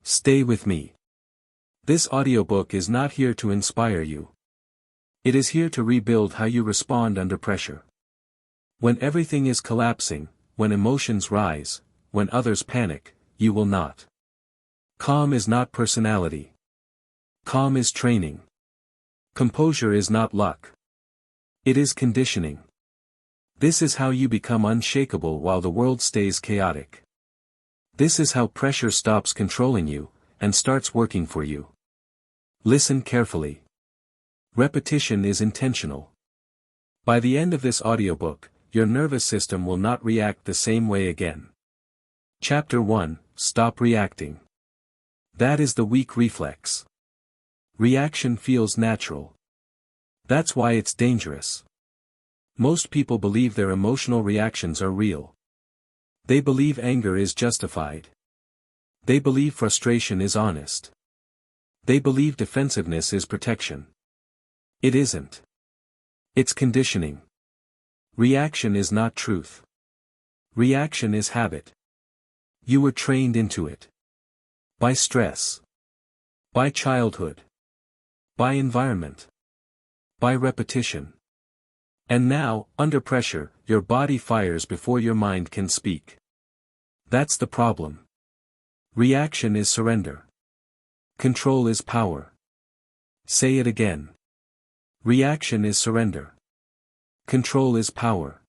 Stay with me. This audiobook is not here to inspire you. It is here to rebuild how you respond under pressure. When everything is collapsing, when emotions rise, when others panic, you will not. Calm is not personality. Calm is training. Composure is not luck. It is conditioning. This is how you become unshakable while the world stays chaotic. This is how pressure stops controlling you, and starts working for you. Listen carefully. Repetition is intentional. By the end of this audiobook, your nervous system will not react the same way again. Chapter 1, Stop Reacting. That is the weak reflex. Reaction feels natural. That's why it's dangerous. Most people believe their emotional reactions are real. They believe anger is justified. They believe frustration is honest. They believe defensiveness is protection. It isn't. It's conditioning. Reaction is not truth. Reaction is habit. You were trained into it. By stress. By childhood. By environment. By repetition. And now, under pressure, your body fires before your mind can speak. That's the problem. Reaction is surrender. Control is power. Say it again. Reaction is surrender. Control is power.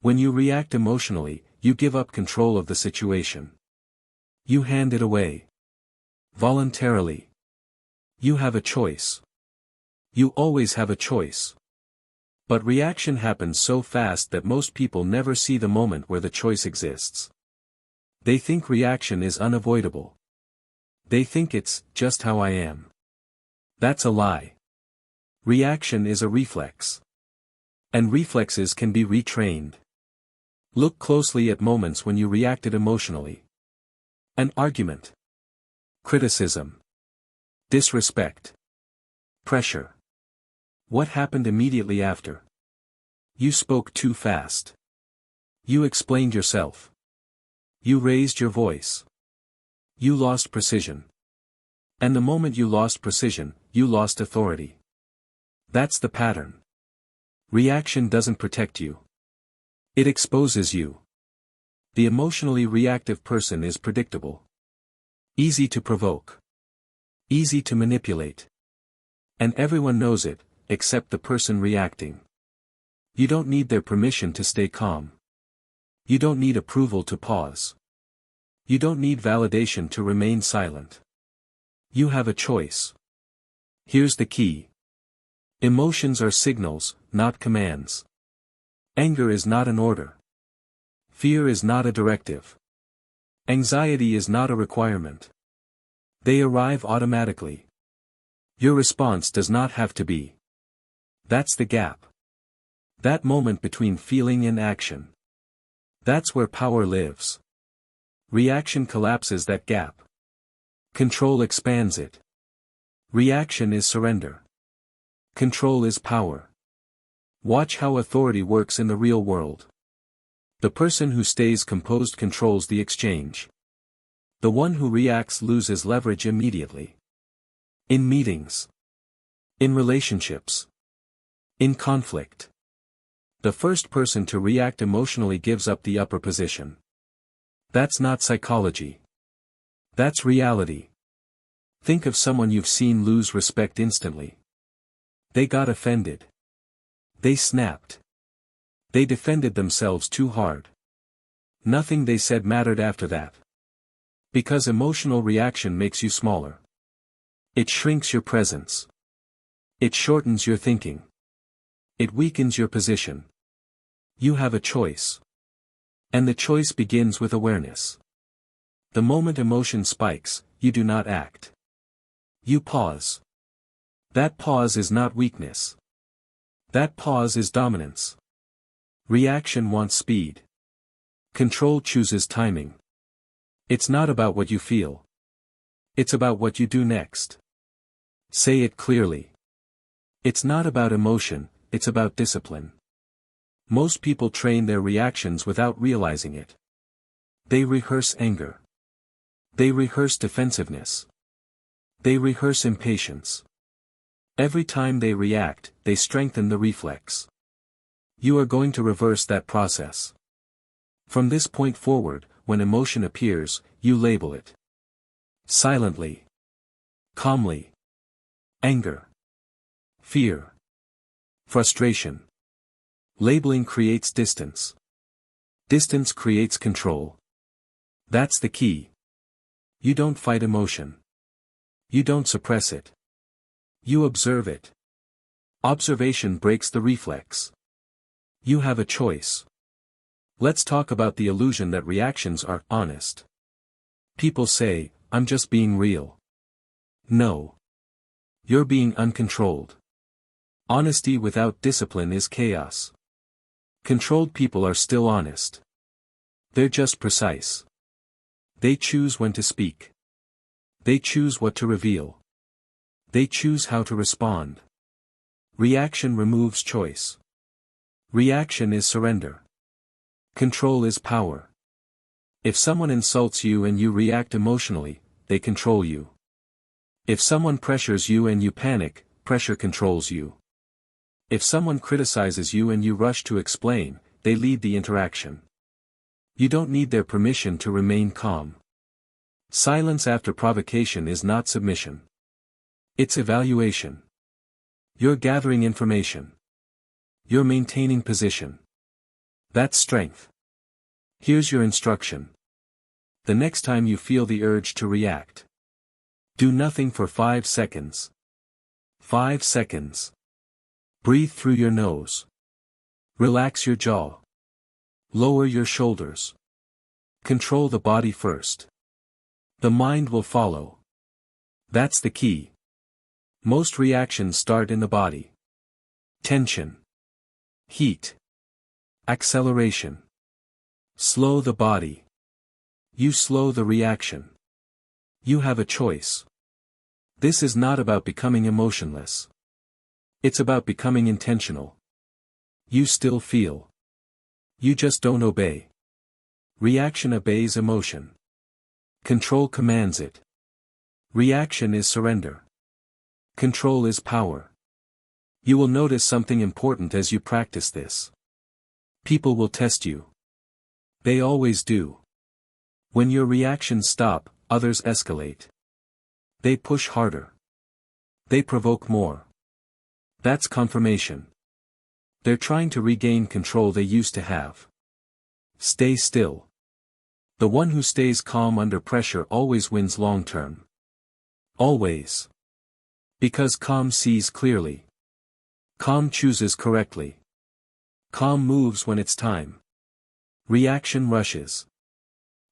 When you react emotionally, you give up control of the situation. You hand it away. Voluntarily. You have a choice. You always have a choice. But reaction happens so fast that most people never see the moment where the choice exists. They think reaction is unavoidable. They think it's just how I am. That's a lie. Reaction is a reflex. And reflexes can be retrained. Look closely at moments when you reacted emotionally. An argument. Criticism. Disrespect. Pressure. What happened immediately after? You spoke too fast. You explained yourself. You raised your voice. You lost precision. And the moment you lost precision, you lost authority. That's the pattern. Reaction doesn't protect you. It exposes you. The emotionally reactive person is predictable. Easy to provoke. Easy to manipulate. And everyone knows it, except the person reacting. You don't need their permission to stay calm. You don't need approval to pause. You don't need validation to remain silent. You have a choice. Here's the key. Emotions are signals, not commands. Anger is not an order. Fear is not a directive. Anxiety is not a requirement. They arrive automatically. Your response does not have to be. That's the gap. That moment between feeling and action. That's where power lives. Reaction collapses that gap. Control expands it. Reaction is surrender. Control is power. Watch how authority works in the real world. The person who stays composed controls the exchange. The one who reacts loses leverage immediately. In meetings. In relationships. In conflict. The first person to react emotionally gives up the upper position. That's not psychology. That's reality. Think of someone you've seen lose respect instantly. They got offended. They snapped. They defended themselves too hard. Nothing they said mattered after that. Because emotional reaction makes you smaller. It shrinks your presence. It shortens your thinking. It weakens your position. You have a choice. And the choice begins with awareness. The moment emotion spikes, you do not act. You pause. That pause is not weakness. That pause is dominance. Reaction wants speed. Control chooses timing. It's not about what you feel. It's about what you do next. Say it clearly. It's not about emotion, it's about discipline. Most people train their reactions without realizing it. They rehearse anger. They rehearse defensiveness. They rehearse impatience. Every time they react, they strengthen the reflex. You are going to reverse that process. From this point forward, when emotion appears, you label it. Silently. Calmly. Anger. Fear. Frustration. Labeling creates distance. Distance creates control. That's the key. You don't fight emotion. You don't suppress it. You observe it. Observation breaks the reflex. You have a choice. Let's talk about the illusion that reactions are honest. People say, I'm just being real. No. You're being uncontrolled. Honesty without discipline is chaos. Controlled people are still honest. They're just precise. They choose when to speak. They choose what to reveal. They choose how to respond. Reaction removes choice. Reaction is surrender. Control is power. If someone insults you and you react emotionally, they control you. If someone pressures you and you panic, pressure controls you. If someone criticizes you and you rush to explain, they lead the interaction. You don't need their permission to remain calm. Silence after provocation is not submission. It's evaluation. You're gathering information. You're maintaining position. That's strength. Here's your instruction. The next time you feel the urge to react, do nothing for 5 seconds. 5 seconds. Breathe through your nose. Relax your jaw. Lower your shoulders. Control the body first. The mind will follow. That's the key. Most reactions start in the body. Tension. Heat. Acceleration. Slow the body. You slow the reaction. You have a choice. This is not about becoming emotionless. It's about becoming intentional. You still feel. You just don't obey. Reaction obeys emotion. Control commands it. Reaction is surrender. Control is power. You will notice something important as you practice this. People will test you. They always do. When your reactions stop, others escalate. They push harder. They provoke more. That's confirmation. They're trying to regain control they used to have. Stay still. The one who stays calm under pressure always wins long term. Always. Because calm sees clearly. Calm chooses correctly. Calm moves when it's time. Reaction rushes.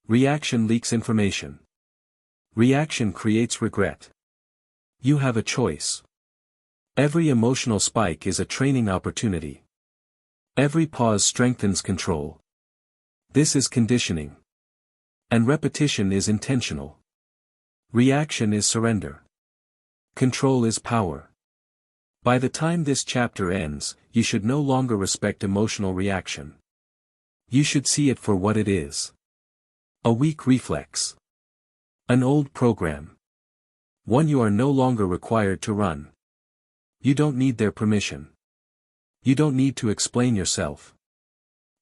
Reaction leaks information. Reaction creates regret. You have a choice. Every emotional spike is a training opportunity. Every pause strengthens control. This is conditioning. And repetition is intentional. Reaction is surrender. Control is power. By the time this chapter ends, you should no longer respect emotional reaction. You should see it for what it is. A weak reflex. An old program. One you are no longer required to run. You don't need their permission. You don't need to explain yourself.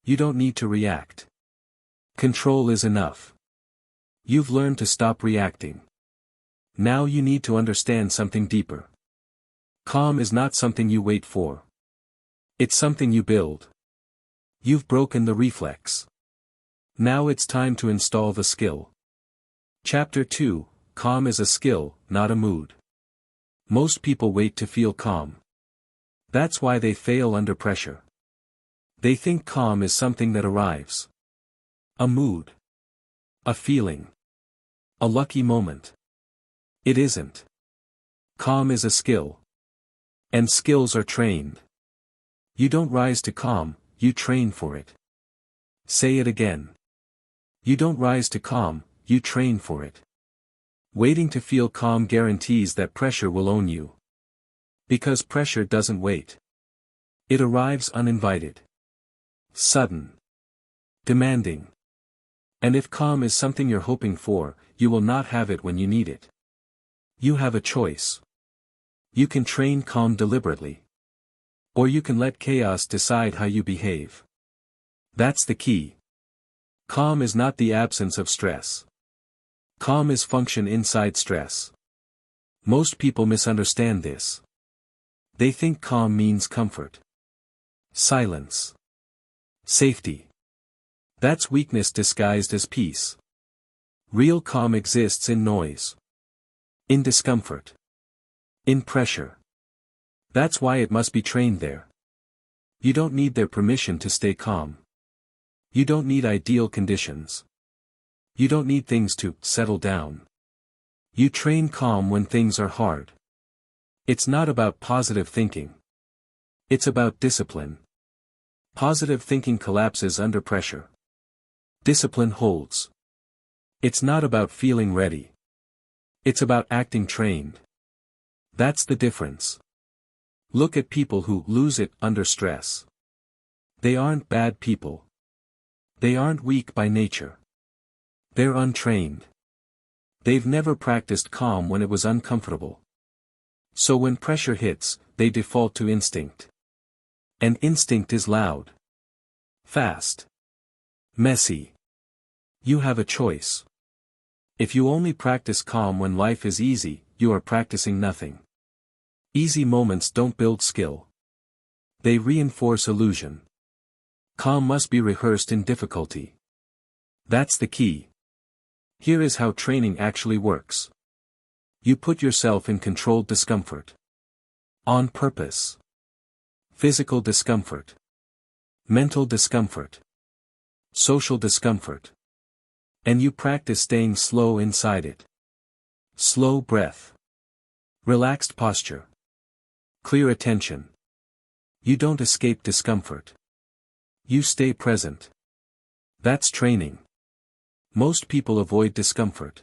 You don't need to react. Control is enough. You've learned to stop reacting. Now you need to understand something deeper. Calm is not something you wait for. It's something you build. You've broken the reflex. Now it's time to install the skill. Chapter 2, Calm is a skill, not a mood. Most people wait to feel calm. That's why they fail under pressure. They think calm is something that arrives. A mood. A feeling. A lucky moment. It isn't. Calm is a skill. And skills are trained. You don't rise to calm, you train for it. Say it again. You don't rise to calm, you train for it. Waiting to feel calm guarantees that pressure will own you. Because pressure doesn't wait. It arrives uninvited. Sudden. Demanding. And if calm is something you're hoping for, you will not have it when you need it. You have a choice. You can train calm deliberately. Or you can let chaos decide how you behave. That's the key. Calm is not the absence of stress. Calm is function inside stress. Most people misunderstand this. They think calm means comfort, silence, safety. That's weakness disguised as peace. Real calm exists in noise, in discomfort, in pressure. That's why it must be trained there. You don't need their permission to stay calm. You don't need ideal conditions. You don't need things to settle down. You train calm when things are hard. It's not about positive thinking. It's about discipline. Positive thinking collapses under pressure. Discipline holds. It's not about feeling ready. It's about acting trained. That's the difference. Look at people who lose it under stress. They aren't bad people. They aren't weak by nature. They're untrained. They've never practiced calm when it was uncomfortable. So when pressure hits, they default to instinct. And instinct is loud, fast, messy. You have a choice. If you only practice calm when life is easy, you are practicing nothing. Easy moments don't build skill. They reinforce illusion. Calm must be rehearsed in difficulty. That's the key. Here is how training actually works. You put yourself in controlled discomfort. On purpose. Physical discomfort. Mental discomfort. Social discomfort. And you practice staying slow inside it. Slow breath. Relaxed posture. Clear attention. You don't escape discomfort. You stay present. That's training. Most people avoid discomfort.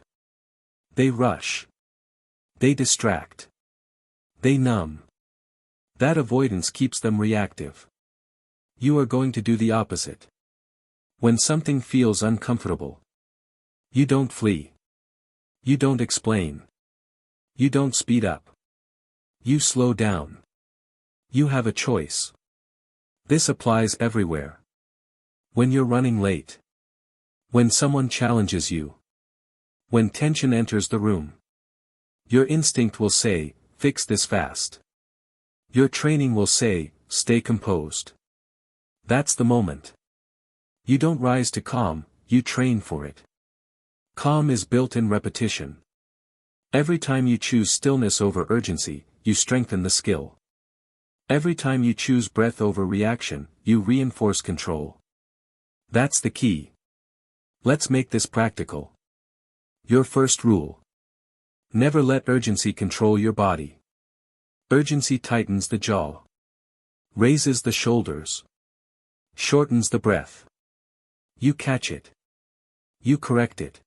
They rush. They distract. They numb. That avoidance keeps them reactive. You are going to do the opposite. When something feels uncomfortable, you don't flee. You don't explain. You don't speed up. You slow down. You have a choice. This applies everywhere. When you're running late. When someone challenges you. When tension enters the room. Your instinct will say, fix this fast. Your training will say, stay composed. That's the moment. You don't rise to calm, you train for it. Calm is built in repetition. Every time you choose stillness over urgency, you strengthen the skill. Every time you choose breath over reaction, you reinforce control. That's the key. Let's make this practical. Your first rule. Never let urgency control your body. Urgency tightens the jaw. Raises the shoulders. Shortens the breath. You catch it. You correct it.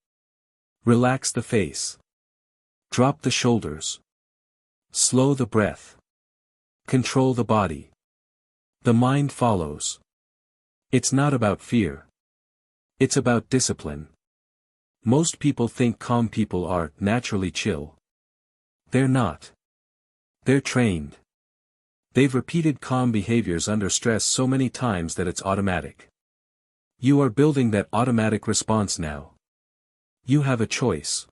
Relax the face. Drop the shoulders. Slow the breath. Control the body. The mind follows. It's not about fear. It's about discipline. Most people think calm people are naturally chill. They're not. They're trained. They've repeated calm behaviors under stress so many times that it's automatic. You are building that automatic response now. You have a choice.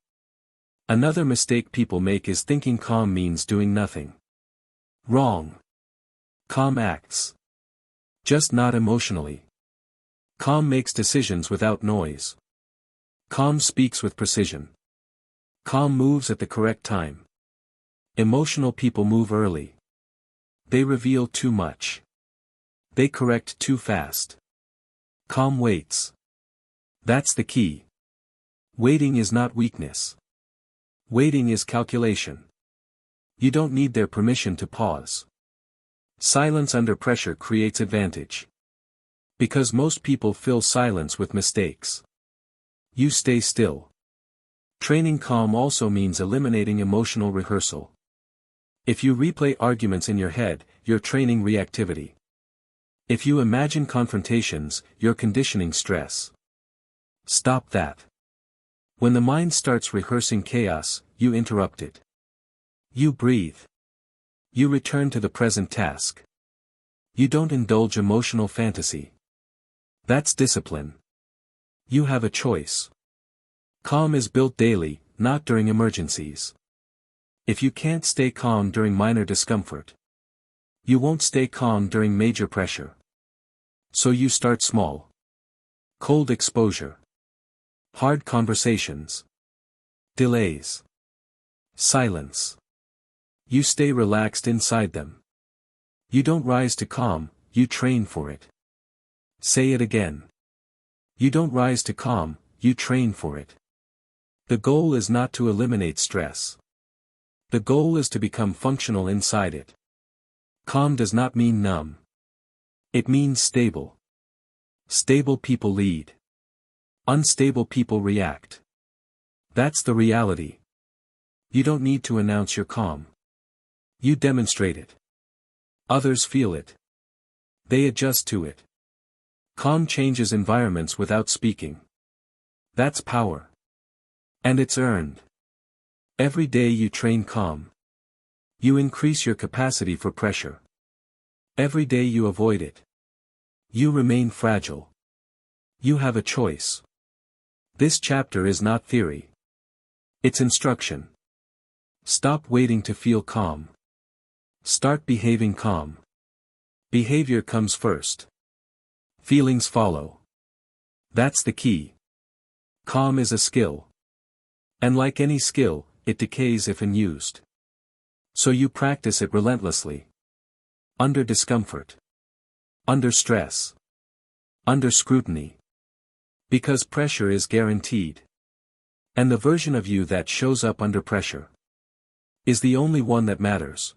Another mistake people make is thinking calm means doing nothing. Wrong. Calm acts. Just not emotionally. Calm makes decisions without noise. Calm speaks with precision. Calm moves at the correct time. Emotional people move early. They reveal too much. They correct too fast. Calm waits. That's the key. Waiting is not weakness. Waiting is calculation. You don't need their permission to pause. Silence under pressure creates advantage. Because most people fill silence with mistakes. You stay still. Training calm also means eliminating emotional rehearsal. If you replay arguments in your head, you're training reactivity. If you imagine confrontations, you're conditioning stress. Stop that. When the mind starts rehearsing chaos, you interrupt it. You breathe. You return to the present task. You don't indulge emotional fantasy. That's discipline. You have a choice. Calm is built daily, not during emergencies. If you can't stay calm during minor discomfort, you won't stay calm during major pressure. So you start small. Cold exposure. Hard conversations. Delays. Silence. You stay relaxed inside them. You don't rise to calm, you train for it. Say it again. You don't rise to calm, you train for it. The goal is not to eliminate stress. The goal is to become functional inside it. Calm does not mean numb. It means stable. Stable people lead. Unstable people react. That's the reality. You don't need to announce your calm. You demonstrate it. Others feel it. They adjust to it. Calm changes environments without speaking. That's power. And it's earned. Every day you train calm. You increase your capacity for pressure. Every day you avoid it. You remain fragile. You have a choice. This chapter is not theory. It's instruction. Stop waiting to feel calm. Start behaving calm. Behavior comes first. Feelings follow. That's the key. Calm is a skill. And like any skill, it decays if unused. So you practice it relentlessly. Under discomfort. Under stress. Under scrutiny. Because pressure is guaranteed. And the version of you that shows up under pressure is the only one that matters.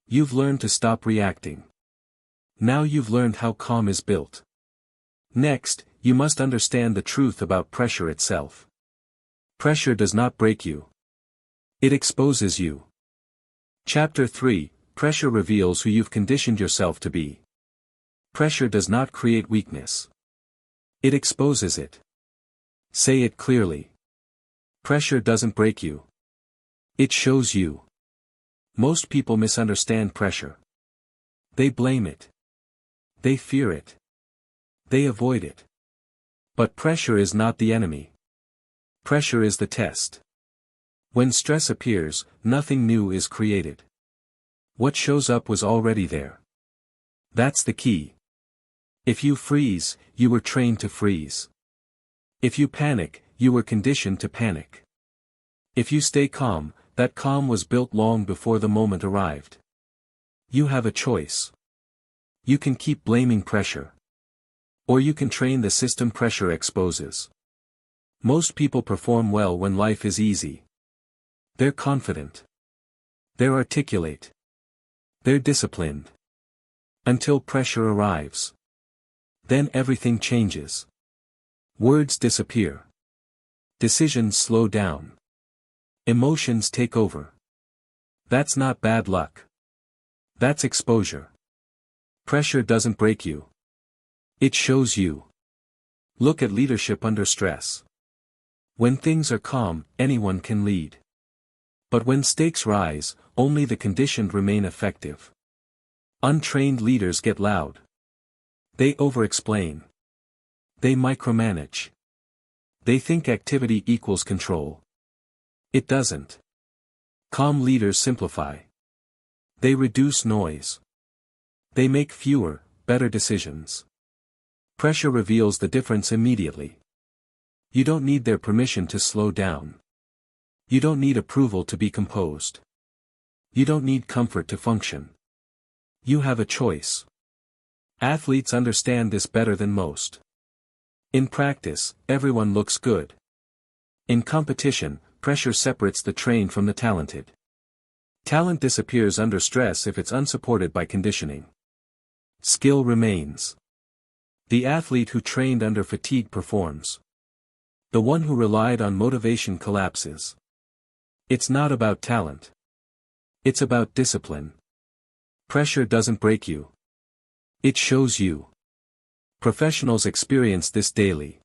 You've learned to stop reacting. Now you've learned how calm is built. Next, you must understand the truth about pressure itself. Pressure does not break you. It exposes you. Chapter 3, Pressure reveals who you've conditioned yourself to be. Pressure does not create weakness. It exposes it. Say it clearly. Pressure doesn't break you. It shows you. Most people misunderstand pressure. They blame it. They fear it. They avoid it. But pressure is not the enemy. Pressure is the test. When stress appears, nothing new is created. What shows up was already there. That's the key. If you freeze, you were trained to freeze. If you panic, you were conditioned to panic. If you stay calm, that calm was built long before the moment arrived. You have a choice. You can keep blaming pressure. Or you can train the system pressure exposes. Most people perform well when life is easy. They're confident. They're articulate. They're disciplined. Until pressure arrives. Then everything changes. Words disappear. Decisions slow down. Emotions take over. That's not bad luck. That's exposure. Pressure doesn't break you. It shows you. Look at leadership under stress. When things are calm, anyone can lead. But when stakes rise, only the conditioned remain effective. Untrained leaders get loud. They over-explain. They micromanage. They think activity equals control. It doesn't. Calm leaders simplify. They reduce noise. They make fewer, better decisions. Pressure reveals the difference immediately. You don't need their permission to slow down. You don't need approval to be composed. You don't need comfort to function. You have a choice. Athletes understand this better than most. In practice, everyone looks good. In competition, pressure separates the trained from the talented. Talent disappears under stress if it's unsupported by conditioning. Skill remains. The athlete who trained under fatigue performs. The one who relied on motivation collapses. It's not about talent. It's about discipline. Pressure doesn't break you. It shows you. Professionals experience this daily.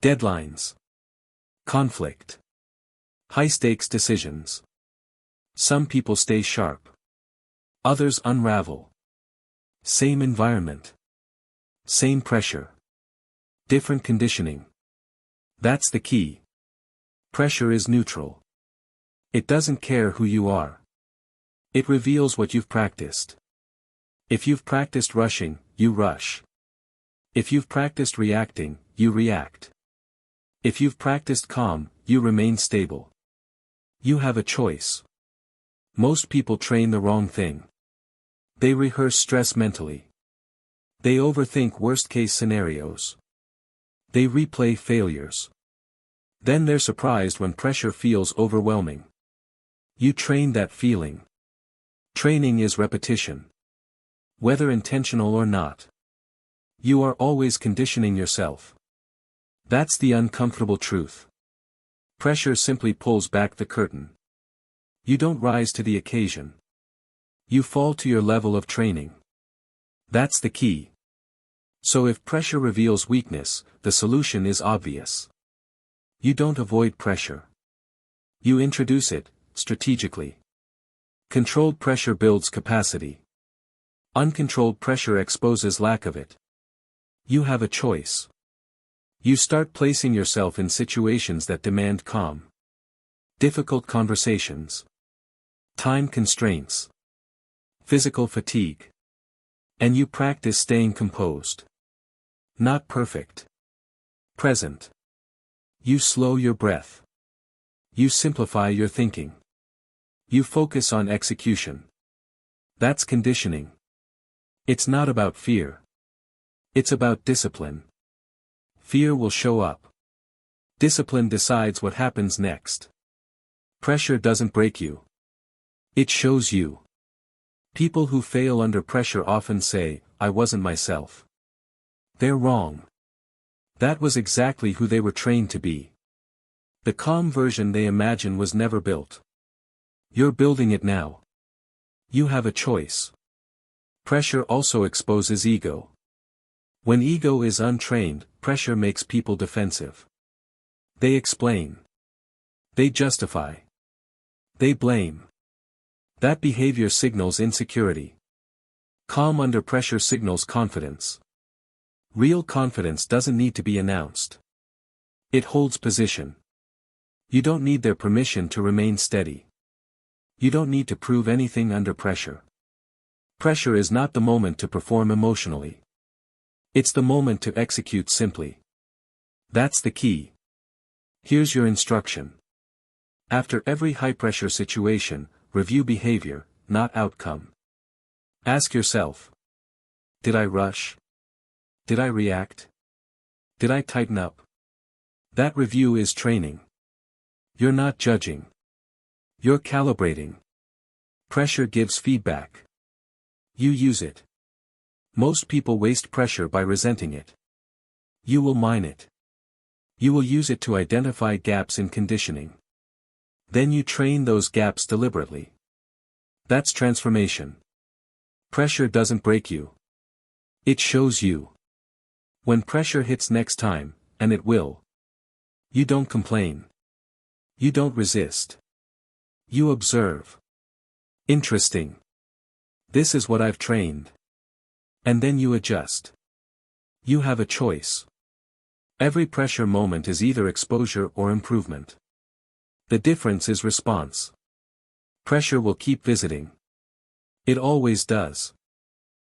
Deadlines. Conflict. High-stakes decisions. Some people stay sharp. Others unravel. Same environment. Same pressure. Different conditioning. That's the key. Pressure is neutral. It doesn't care who you are. It reveals what you've practiced. If you've practiced rushing, you rush. If you've practiced reacting, you react. If you've practiced calm, you remain stable. You have a choice. Most people train the wrong thing. They rehearse stress mentally. They overthink worst-case scenarios. They replay failures. Then they're surprised when pressure feels overwhelming. You train that feeling. Training is repetition. Whether intentional or not. You are always conditioning yourself. That's the uncomfortable truth. Pressure simply pulls back the curtain. You don't rise to the occasion. You fall to your level of training. That's the key. So if pressure reveals weakness, the solution is obvious. You don't avoid pressure. You introduce it, strategically. Controlled pressure builds capacity. Uncontrolled pressure exposes lack of it. You have a choice. You start placing yourself in situations that demand calm. Difficult conversations. Time constraints. Physical fatigue. And you practice staying composed. Not perfect. Present. You slow your breath. You simplify your thinking. You focus on execution. That's conditioning. It's not about fear. It's about discipline. Fear will show up. Discipline decides what happens next. Pressure doesn't break you. It shows you. People who fail under pressure often say, "I wasn't myself." They're wrong. That was exactly who they were trained to be. The calm version they imagine was never built. You're building it now. You have a choice. Pressure also exposes ego. When ego is untrained, pressure makes people defensive. They explain. They justify. They blame. That behavior signals insecurity. Calm under pressure signals confidence. Real confidence doesn't need to be announced. It holds position. You don't need their permission to remain steady. You don't need to prove anything under pressure. Pressure is not the moment to perform emotionally. It's the moment to execute simply. That's the key. Here's your instruction. After every high-pressure situation, review behavior, not outcome. Ask yourself. Did I rush? Did I react? Did I tighten up? That review is training. You're not judging. You're calibrating. Pressure gives feedback. You use it. Most people waste pressure by resenting it. You will mine it. You will use it to identify gaps in conditioning. Then you train those gaps deliberately. That's transformation. Pressure doesn't break you. It shows you. When pressure hits next time, and it will, you don't complain. You don't resist. You observe. Interesting. This is what I've trained. And then you adjust. You have a choice. Every pressure moment is either exposure or improvement. The difference is response. Pressure will keep visiting. It always does.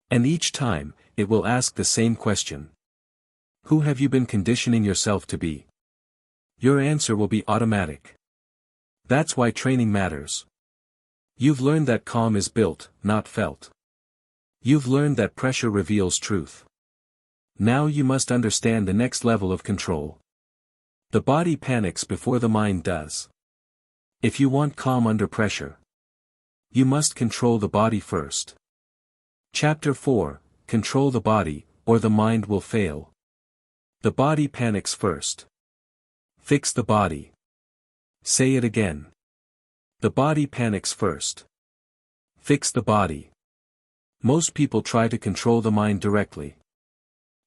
And each time, it will ask the same question. Who have you been conditioning yourself to be? Your answer will be automatic. That's why training matters. You've learned that calm is built, not felt. You've learned that pressure reveals truth. Now you must understand the next level of control. The body panics before the mind does. If you want calm under pressure, you must control the body first. Chapter 4, Control the body, or the mind will fail. The body panics first. Fix the body. Say it again. The body panics first. Fix the body. Most people try to control the mind directly.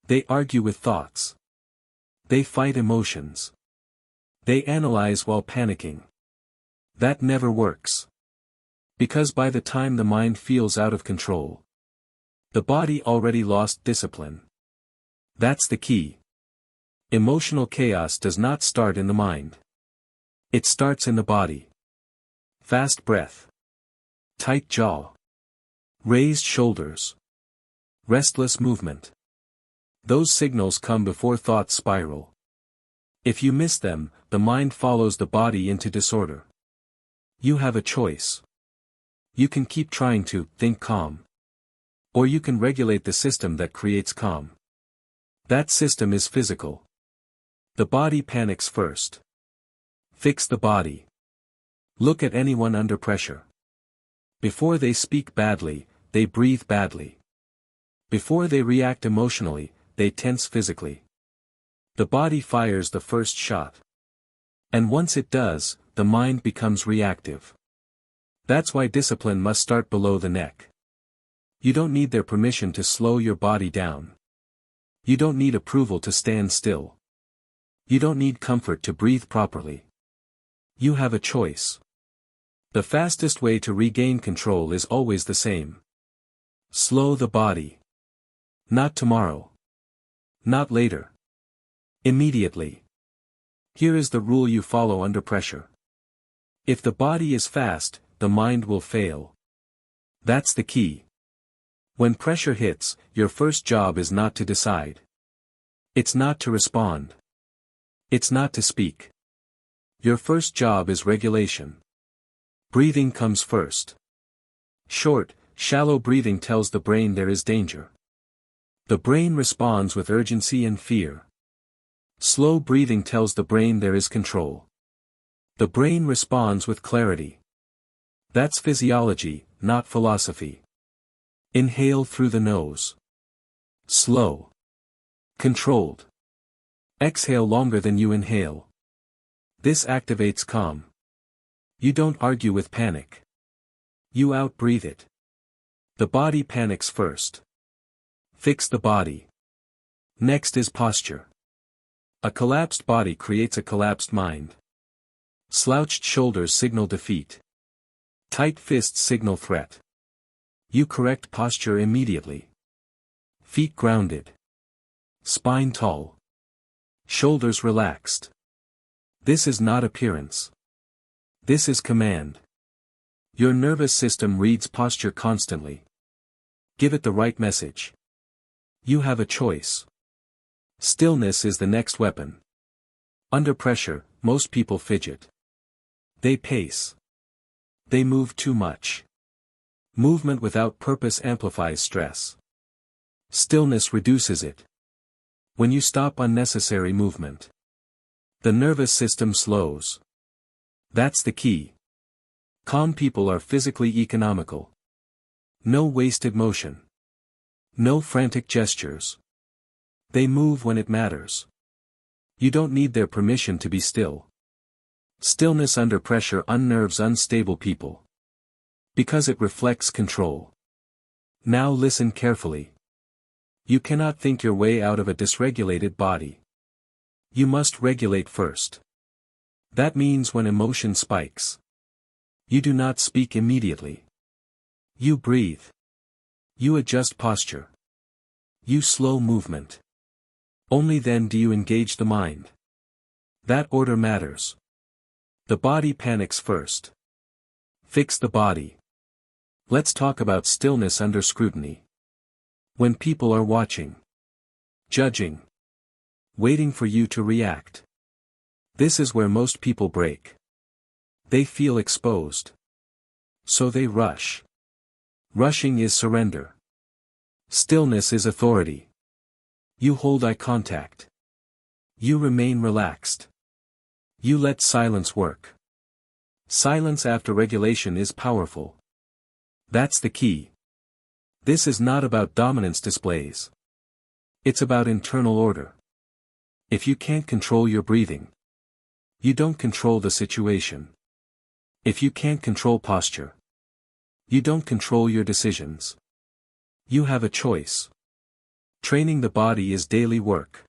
They argue with thoughts. They fight emotions. They analyze while panicking. That never works. Because by the time the mind feels out of control, the body already lost discipline. That's the key. Emotional chaos does not start in the mind. It starts in the body. Fast breath. Tight jaw. Raised shoulders. Restless movement. Those signals come before thoughts spiral. If you miss them, the mind follows the body into disorder. You have a choice. You can keep trying to think calm. Or you can regulate the system that creates calm. That system is physical. The body panics first. Fix the body. Look at anyone under pressure. Before they speak badly, they breathe badly. Before they react emotionally, they tense physically. The body fires the first shot. And once it does, the mind becomes reactive. That's why discipline must start below the neck. You don't need their permission to slow your body down. You don't need approval to stand still. You don't need comfort to breathe properly. You have a choice. The fastest way to regain control is always the same. Slow the body. Not tomorrow. Not later. Immediately. Here is the rule you follow under pressure. If the body is fast, the mind will fail. That's the key. When pressure hits, your first job is not to decide. It's not to respond. It's not to speak. Your first job is regulation. Breathing comes first. Short, shallow breathing tells the brain there is danger. The brain responds with urgency and fear. Slow breathing tells the brain there is control. The brain responds with clarity. That's physiology, not philosophy. Inhale through the nose. Slow. Controlled. Exhale longer than you inhale. This activates calm. You don't argue with panic. You outbreathe it. The body panics first. Fix the body. Next is posture. A collapsed body creates a collapsed mind. Slouched shoulders signal defeat. Tight fists signal threat. You correct posture immediately. Feet grounded. Spine tall. Shoulders relaxed. This is not appearance. This is command. Your nervous system reads posture constantly. Give it the right message. You have a choice. Stillness is the next weapon. Under pressure, most people fidget. They pace. They move too much. Movement without purpose amplifies stress. Stillness reduces it. When you stop unnecessary movement, the nervous system slows. That's the key. Calm people are physically economical. No wasted motion. No frantic gestures. They move when it matters. You don't need their permission to be still. Stillness under pressure unnerves unstable people. Because it reflects control. Now listen carefully. You cannot think your way out of a dysregulated body. You must regulate first. That means when emotion spikes, you do not speak immediately. You breathe. You adjust posture. You slow movement. Only then do you engage the mind. That order matters. The body panics first. Fix the body. Let's talk about stillness under scrutiny. When people are watching, judging, waiting for you to react. This is where most people break. They feel exposed. So they rush. Rushing is surrender. Stillness is authority. You hold eye contact. You remain relaxed. You let silence work. Silence after regulation is powerful. That's the key. This is not about dominance displays. It's about internal order. If you can't control your breathing, you don't control the situation. If you can't control posture, you don't control your decisions. You have a choice. Training the body is daily work.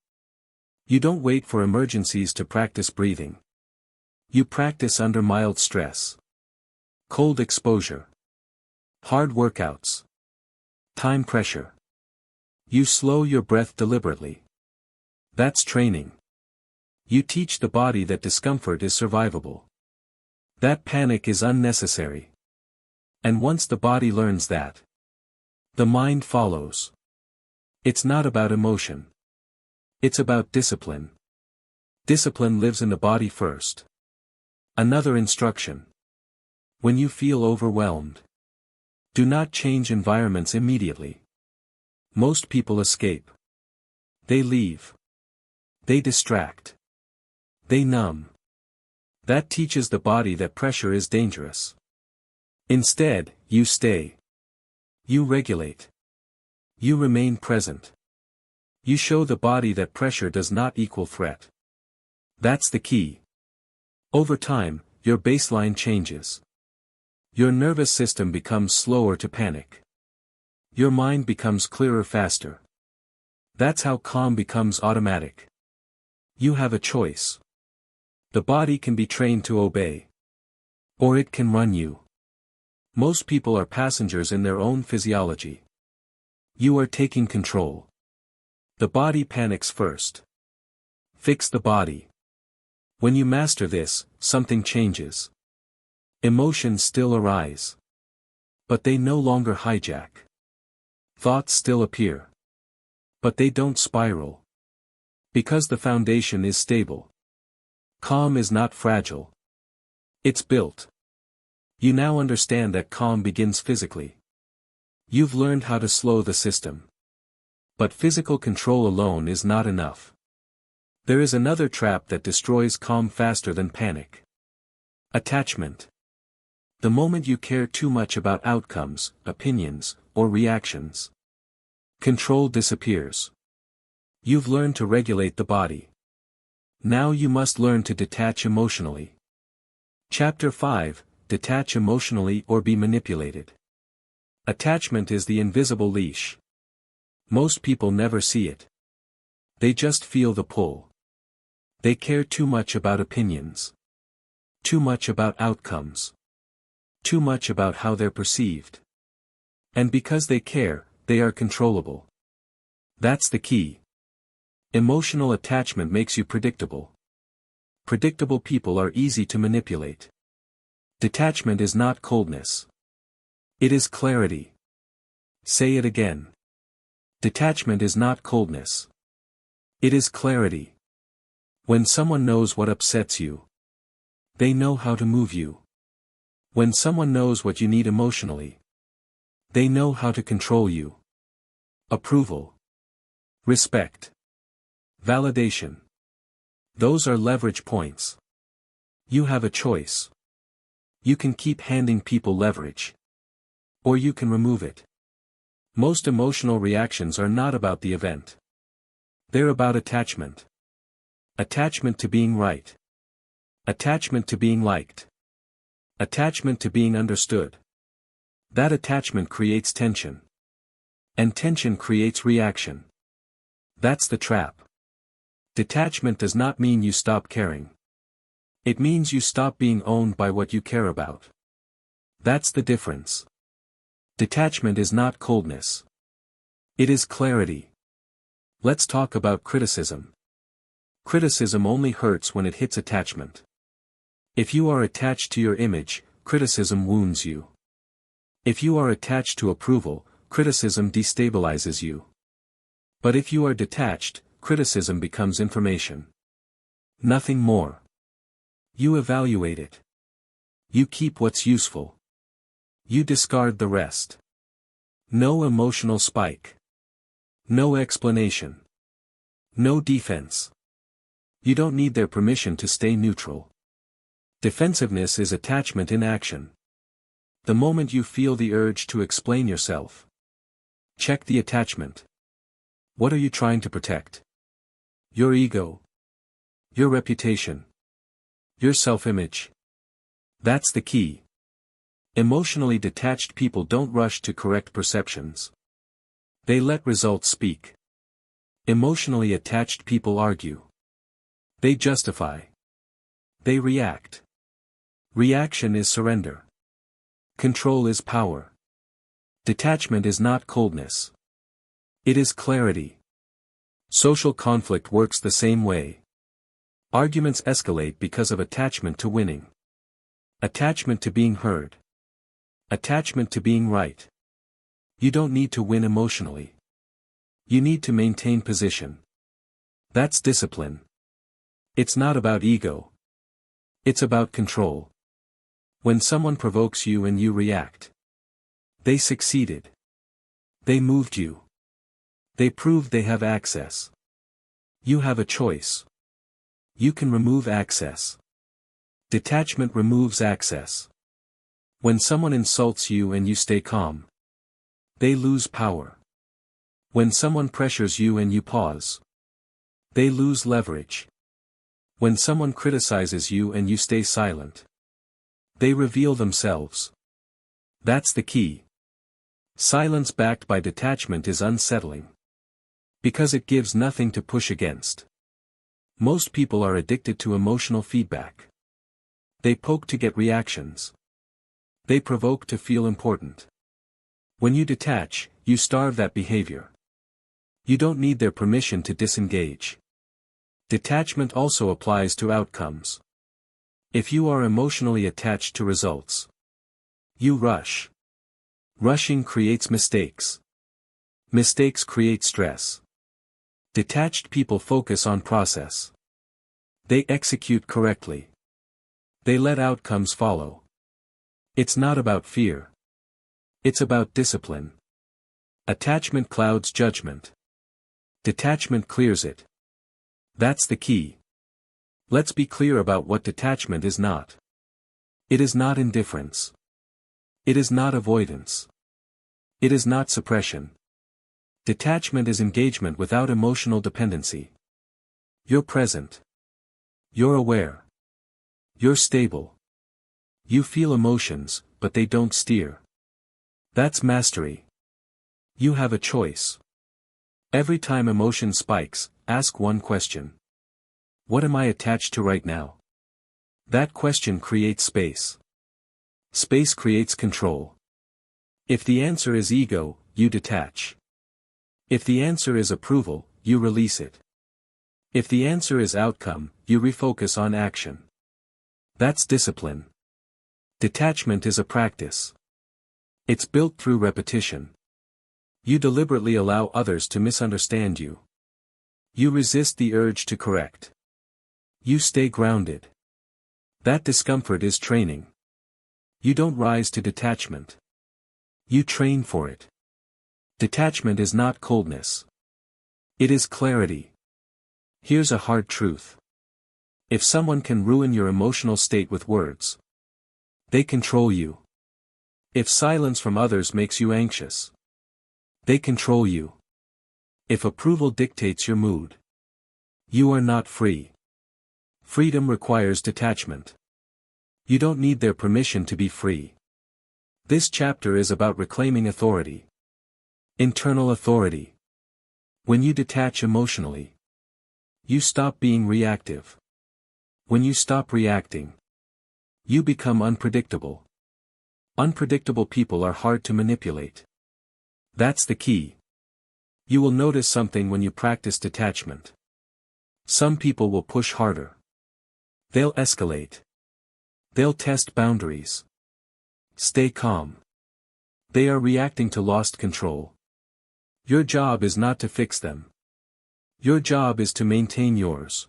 You don't wait for emergencies to practice breathing. You practice under mild stress. Cold exposure. Hard workouts. Time pressure. You slow your breath deliberately. That's training. You teach the body that discomfort is survivable. That panic is unnecessary. And once the body learns that, the mind follows. It's not about emotion. It's about discipline. Discipline lives in the body first. Another instruction. When you feel overwhelmed, do not change environments immediately. Most people escape. They leave. They distract. They numb. That teaches the body that pressure is dangerous. Instead, you stay. You regulate. You remain present. You show the body that pressure does not equal threat. That's the key. Over time, your baseline changes. Your nervous system becomes slower to panic. Your mind becomes clearer faster. That's how calm becomes automatic. You have a choice. The body can be trained to obey. Or it can run you. Most people are passengers in their own physiology. You are taking control. The body panics first. Fix the body. When you master this, something changes. Emotions still arise. But they no longer hijack. Thoughts still appear. But they don't spiral. Because the foundation is stable. Calm is not fragile. It's built. You now understand that calm begins physically. You've learned how to slow the system. But physical control alone is not enough. There is another trap that destroys calm faster than panic. Attachment. The moment you care too much about outcomes, opinions, or reactions, control disappears. You've learned to regulate the body. Now you must learn to detach emotionally. Chapter 5, Detach emotionally or be manipulated. Attachment is the invisible leash. Most people never see it. They just feel the pull. They care too much about opinions. Too much about outcomes. Too much about how they're perceived. And because they care, they are controllable. That's the key. Emotional attachment makes you predictable. Predictable people are easy to manipulate. Detachment is not coldness. It is clarity. Say it again. Detachment is not coldness. It is clarity. When someone knows what upsets you, they know how to move you. When someone knows what you need emotionally, they know how to control you. Approval. Respect. Validation. Those are leverage points. You have a choice. You can keep handing people leverage. Or you can remove it. Most emotional reactions are not about the event. They're about attachment. Attachment to being right. Attachment to being liked. Attachment to being understood. That attachment creates tension. And tension creates reaction. That's the trap. Detachment does not mean you stop caring. It means you stop being owned by what you care about. That's the difference. Detachment is not coldness. It is clarity. Let's talk about criticism. Criticism only hurts when it hits attachment. If you are attached to your image, criticism wounds you. If you are attached to approval, criticism destabilizes you. But if you are detached, criticism becomes information. Nothing more. You evaluate it. You keep what's useful. You discard the rest. No emotional spike. No explanation. No defense. You don't need their permission to stay neutral. Defensiveness is attachment in action. The moment you feel the urge to explain yourself, check the attachment. What are you trying to protect? Your ego. Your reputation. Your self-image. That's the key. Emotionally detached people don't rush to correct perceptions. They let results speak. Emotionally attached people argue. They justify. They react. Reaction is surrender. Control is power. Detachment is not coldness. It is clarity. Social conflict works the same way. Arguments escalate because of attachment to winning. Attachment to being heard. Attachment to being right. You don't need to win emotionally. You need to maintain position. That's discipline. It's not about ego. It's about control. When someone provokes you and you react, they succeeded. They moved you. They proved they have access. You have a choice. You can remove access. Detachment removes access. When someone insults you and you stay calm, they lose power. When someone pressures you and you pause, they lose leverage. When someone criticizes you and you stay silent, they reveal themselves. That's the key. Silence backed by detachment is unsettling. Because it gives nothing to push against. Most people are addicted to emotional feedback. They poke to get reactions. They provoke to feel important. When you detach, you starve that behavior. You don't need their permission to disengage. Detachment also applies to outcomes. If you are emotionally attached to results, you rush. Rushing creates mistakes. Mistakes create stress. Detached people focus on process. They execute correctly. They let outcomes follow. It's not about fear. It's about discipline. Attachment clouds judgment. Detachment clears it. That's the key. Let's be clear about what detachment is not. It is not indifference. It is not avoidance. It is not suppression. Detachment is engagement without emotional dependency. You're present. You're aware. You're stable. You feel emotions, but they don't steer. That's mastery. You have a choice. Every time emotion spikes, ask one question. What am I attached to right now? That question creates space. Space creates control. If the answer is ego, you detach. If the answer is approval, you release it. If the answer is outcome, you refocus on action. That's discipline. Detachment is a practice. It's built through repetition. You deliberately allow others to misunderstand you. You resist the urge to correct. You stay grounded. That discomfort is training. You don't rise to detachment. You train for it. Detachment is not coldness. It is clarity. Here's a hard truth. If someone can ruin your emotional state with words, they control you. If silence from others makes you anxious, they control you. If approval dictates your mood, you are not free. Freedom requires detachment. You don't need their permission to be free. This chapter is about reclaiming authority. Internal authority. When you detach emotionally, you stop being reactive. When you stop reacting, you become unpredictable. Unpredictable people are hard to manipulate. That's the key. You will notice something when you practice detachment. Some people will push harder. They'll escalate. They'll test boundaries. Stay calm. They are reacting to lost control. Your job is not to fix them. Your job is to maintain yours.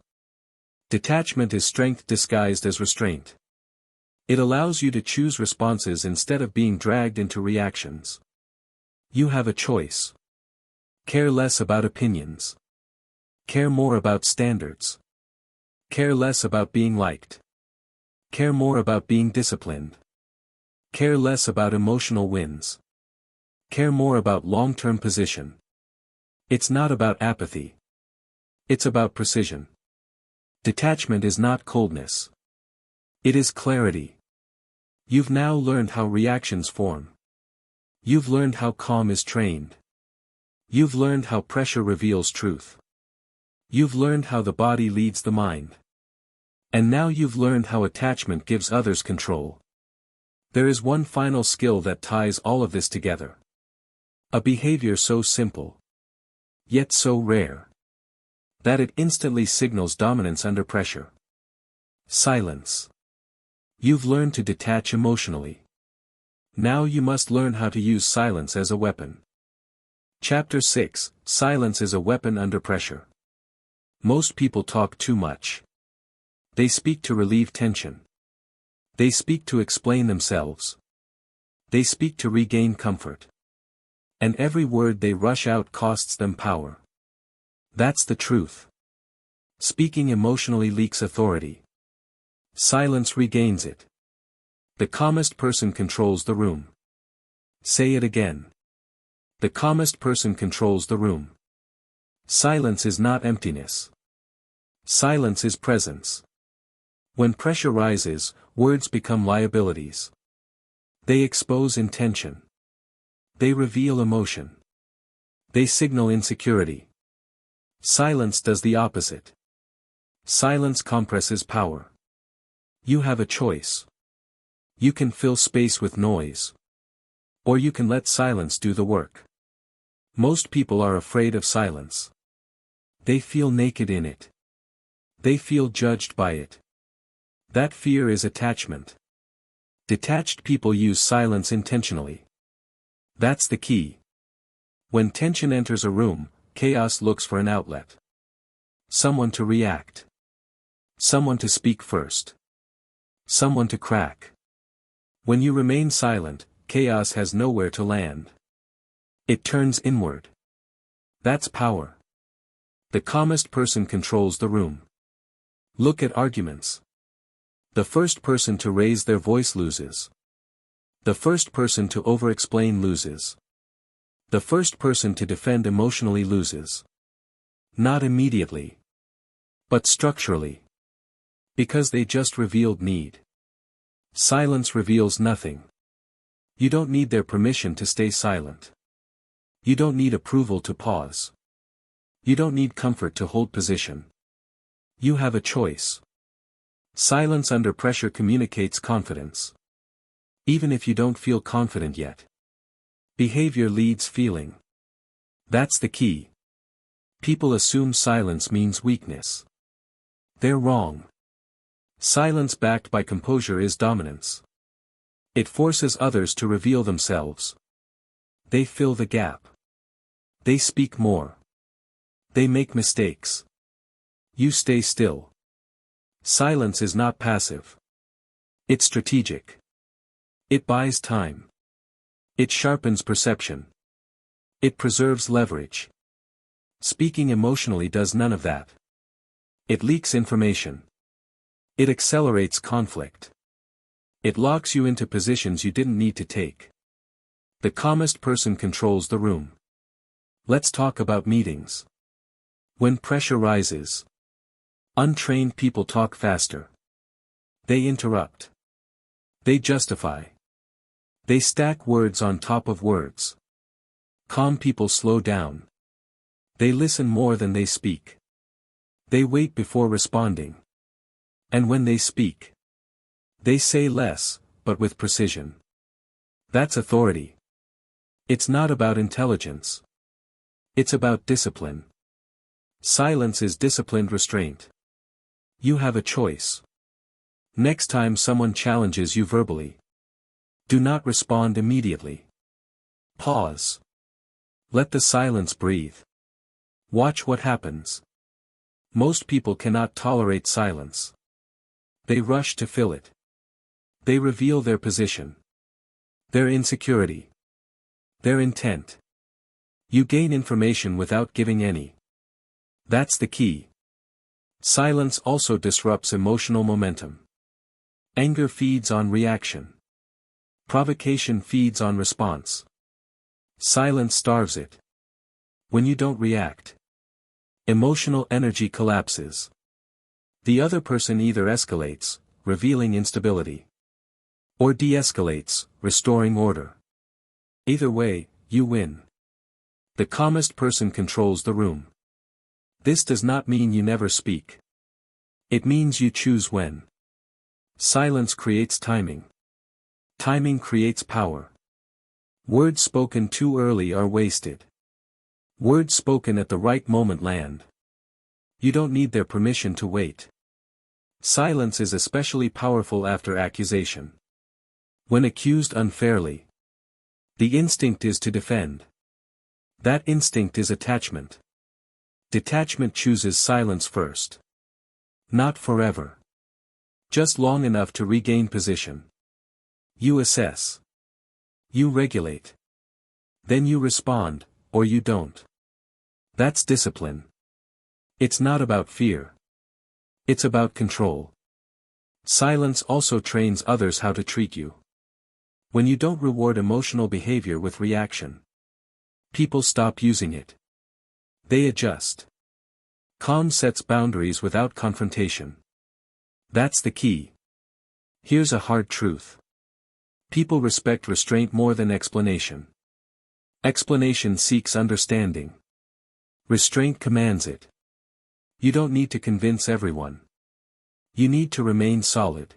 Detachment is strength disguised as restraint. It allows you to choose responses instead of being dragged into reactions. You have a choice. Care less about opinions. Care more about standards. Care less about being liked. Care more about being disciplined. Care less about emotional wins. Care more about long-term position. It's not about apathy. It's about precision. Detachment is not coldness. It is clarity. You've now learned how reactions form. You've learned how calm is trained. You've learned how pressure reveals truth. You've learned how the body leads the mind. And now you've learned how attachment gives others control. There is one final skill that ties all of this together. A behavior so simple, yet so rare, that it instantly signals dominance under pressure. Silence. You've learned to detach emotionally. Now you must learn how to use silence as a weapon. Chapter 6: Silence is a weapon under pressure. Most people talk too much. They speak to relieve tension. They speak to explain themselves. They speak to regain comfort. And every word they rush out costs them power. That's the truth. Speaking emotionally leaks authority. Silence regains it. The calmest person controls the room. Say it again. The calmest person controls the room. Silence is not emptiness. Silence is presence. When pressure rises, words become liabilities. They expose intention. They reveal emotion. They signal insecurity. Silence does the opposite. Silence compresses power. You have a choice. You can fill space with noise. Or you can let silence do the work. Most people are afraid of silence. They feel naked in it. They feel judged by it. That fear is attachment. Detached people use silence intentionally. That's the key. When tension enters a room, chaos looks for an outlet. Someone to react. Someone to speak first. Someone to crack. When you remain silent, chaos has nowhere to land. It turns inward. That's power. The calmest person controls the room. Look at arguments. The first person to raise their voice loses. The first person to over-explain loses. The first person to defend emotionally loses. Not immediately. But structurally. Because they just revealed need. Silence reveals nothing. You don't need their permission to stay silent. You don't need approval to pause. You don't need comfort to hold position. You have a choice. Silence under pressure communicates confidence. Even if you don't feel confident yet. Behavior leads feeling. That's the key. People assume silence means weakness. They're wrong. Silence backed by composure is dominance. It forces others to reveal themselves. They fill the gap. They speak more. They make mistakes. You stay still. Silence is not passive. It's strategic. It buys time. It sharpens perception. It preserves leverage. Speaking emotionally does none of that. It leaks information. It accelerates conflict. It locks you into positions you didn't need to take. The calmest person controls the room. Let's talk about meetings. When pressure rises, untrained people talk faster. They interrupt. They justify. They stack words on top of words. Calm people slow down. They listen more than they speak. They wait before responding. And when they speak, they say less, but with precision. That's authority. It's not about intelligence. It's about discipline. Silence is disciplined restraint. You have a choice. Next time someone challenges you verbally, do not respond immediately. Pause. Let the silence breathe. Watch what happens. Most people cannot tolerate silence. They rush to fill it. They reveal their position. Their insecurity. Their intent. You gain information without giving any. That's the key. Silence also disrupts emotional momentum. Anger feeds on reaction. Provocation feeds on response. Silence starves it. When you don't react, emotional energy collapses. The other person either escalates, revealing instability, or de-escalates, restoring order. Either way, you win. The calmest person controls the room. This does not mean you never speak. It means you choose when. Silence creates timing. Timing creates power. Words spoken too early are wasted. Words spoken at the right moment land. You don't need their permission to wait. Silence is especially powerful after accusation. When accused unfairly, the instinct is to defend. That instinct is attachment. Detachment chooses silence first. Not forever. Just long enough to regain position. You assess. You regulate. Then you respond, or you don't. That's discipline. It's not about fear. It's about control. Silence also trains others how to treat you. When you don't reward emotional behavior with reaction, people stop using it. They adjust. Calm sets boundaries without confrontation. That's the key. Here's a hard truth. People respect restraint more than explanation. Explanation seeks understanding. Restraint commands it. You don't need to convince everyone. You need to remain solid.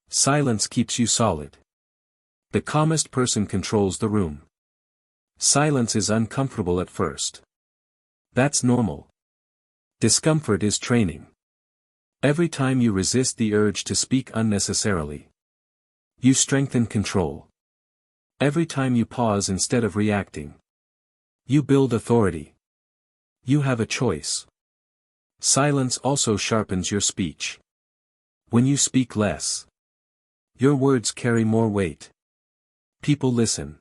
Silence keeps you solid. The calmest person controls the room. Silence is uncomfortable at first. That's normal. Discomfort is training. Every time you resist the urge to speak unnecessarily, you strengthen control. Every time you pause instead of reacting, you build authority. You have a choice. Silence also sharpens your speech. When you speak less, your words carry more weight. People listen.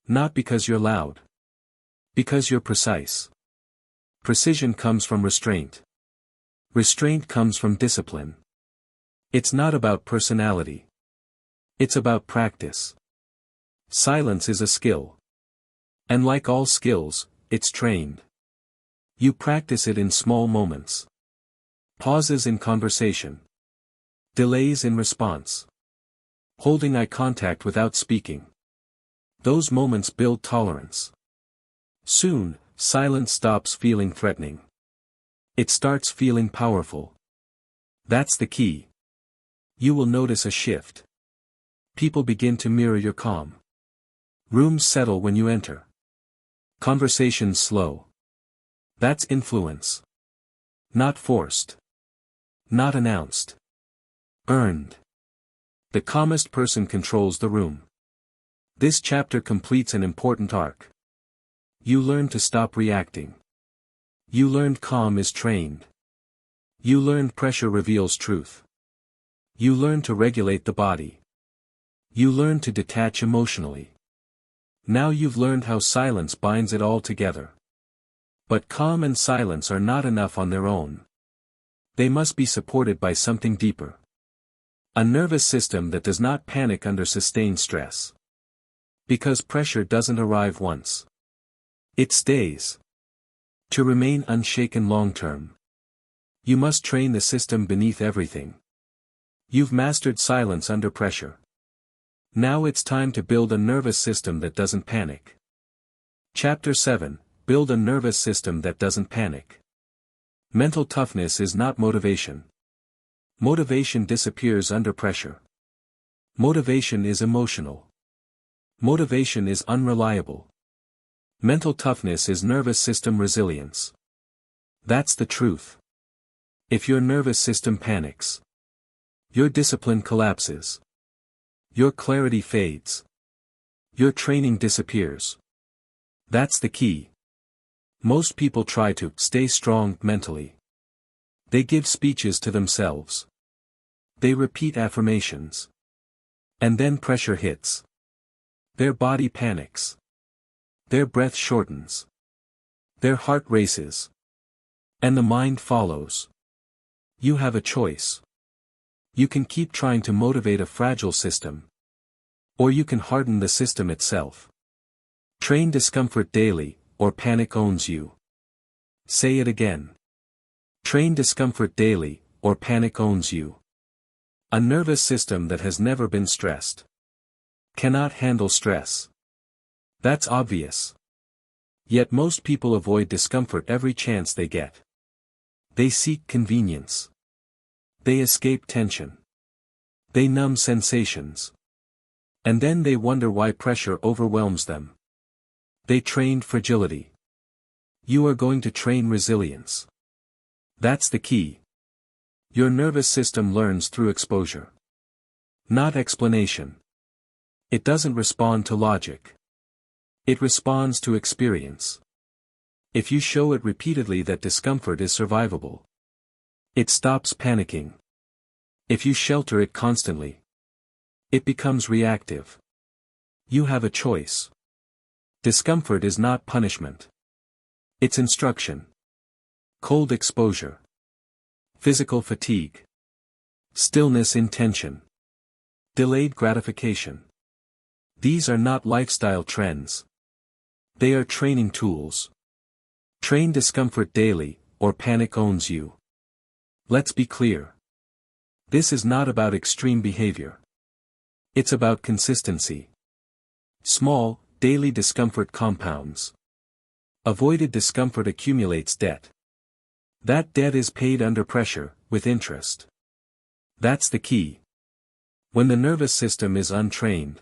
Not because you're loud. Because you're precise. Precision comes from restraint. Restraint comes from discipline. It's not about personality. It's about practice. Silence is a skill. And like all skills, it's trained. You practice it in small moments. Pauses in conversation. Delays in response. Holding eye contact without speaking. Those moments build tolerance. Soon, silence stops feeling threatening. It starts feeling powerful. That's the key. You will notice a shift. People begin to mirror your calm. Rooms settle when you enter. Conversations slow. That's influence. Not forced. Not announced. Earned. The calmest person controls the room. This chapter completes an important arc. You learn to stop reacting. You learned calm is trained. You learned pressure reveals truth. You learn to regulate the body. You learn to detach emotionally. Now you've learned how silence binds it all together. But calm and silence are not enough on their own. They must be supported by something deeper. A nervous system that does not panic under sustained stress. Because pressure doesn't arrive once. It stays. To remain unshaken long-term, you must train the system beneath everything. You've mastered silence under pressure. Now it's time to build a nervous system that doesn't panic. Chapter 7. Build a nervous system that doesn't panic. Mental toughness is not motivation. Motivation disappears under pressure. Motivation is emotional. Motivation is unreliable. Mental toughness is nervous system resilience. That's the truth. If your nervous system panics, your discipline collapses. Your clarity fades. Your training disappears. That's the key. Most people try to stay strong mentally. They give speeches to themselves. They repeat affirmations. And then pressure hits. Their body panics. Their breath shortens. Their heart races. And the mind follows. You have a choice. You can keep trying to motivate a fragile system. Or you can harden the system itself. Train discomfort daily, or panic owns you. Say it again. Train discomfort daily, or panic owns you. A nervous system that has never been stressed cannot handle stress. That's obvious. Yet most people avoid discomfort every chance they get. They seek convenience. They escape tension. They numb sensations. And then they wonder why pressure overwhelms them. They trained fragility. You are going to train resilience. That's the key. Your nervous system learns through exposure. Not explanation. It doesn't respond to logic. It responds to experience. If you show it repeatedly that discomfort is survivable, it stops panicking. If you shelter it constantly, it becomes reactive. You have a choice. Discomfort is not punishment. It's instruction. Cold exposure. Physical fatigue. Stillness in tension. Delayed gratification. These are not lifestyle trends. They are training tools. Train discomfort daily, or panic owns you. Let's be clear. This is not about extreme behavior. It's about consistency. Small, daily discomfort compounds. Avoided discomfort accumulates debt. That debt is paid under pressure, with interest. That's the key. When the nervous system is untrained,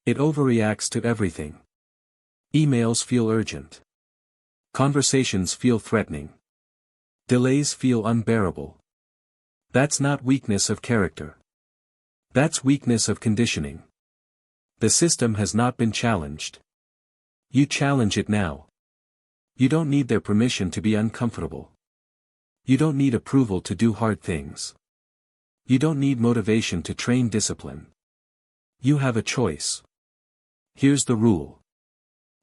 it overreacts to everything. Emails feel urgent. Conversations feel threatening. Delays feel unbearable. That's not weakness of character. That's weakness of conditioning. The system has not been challenged. You challenge it now. You don't need their permission to be uncomfortable. You don't need approval to do hard things. You don't need motivation to train discipline. You have a choice. Here's the rule.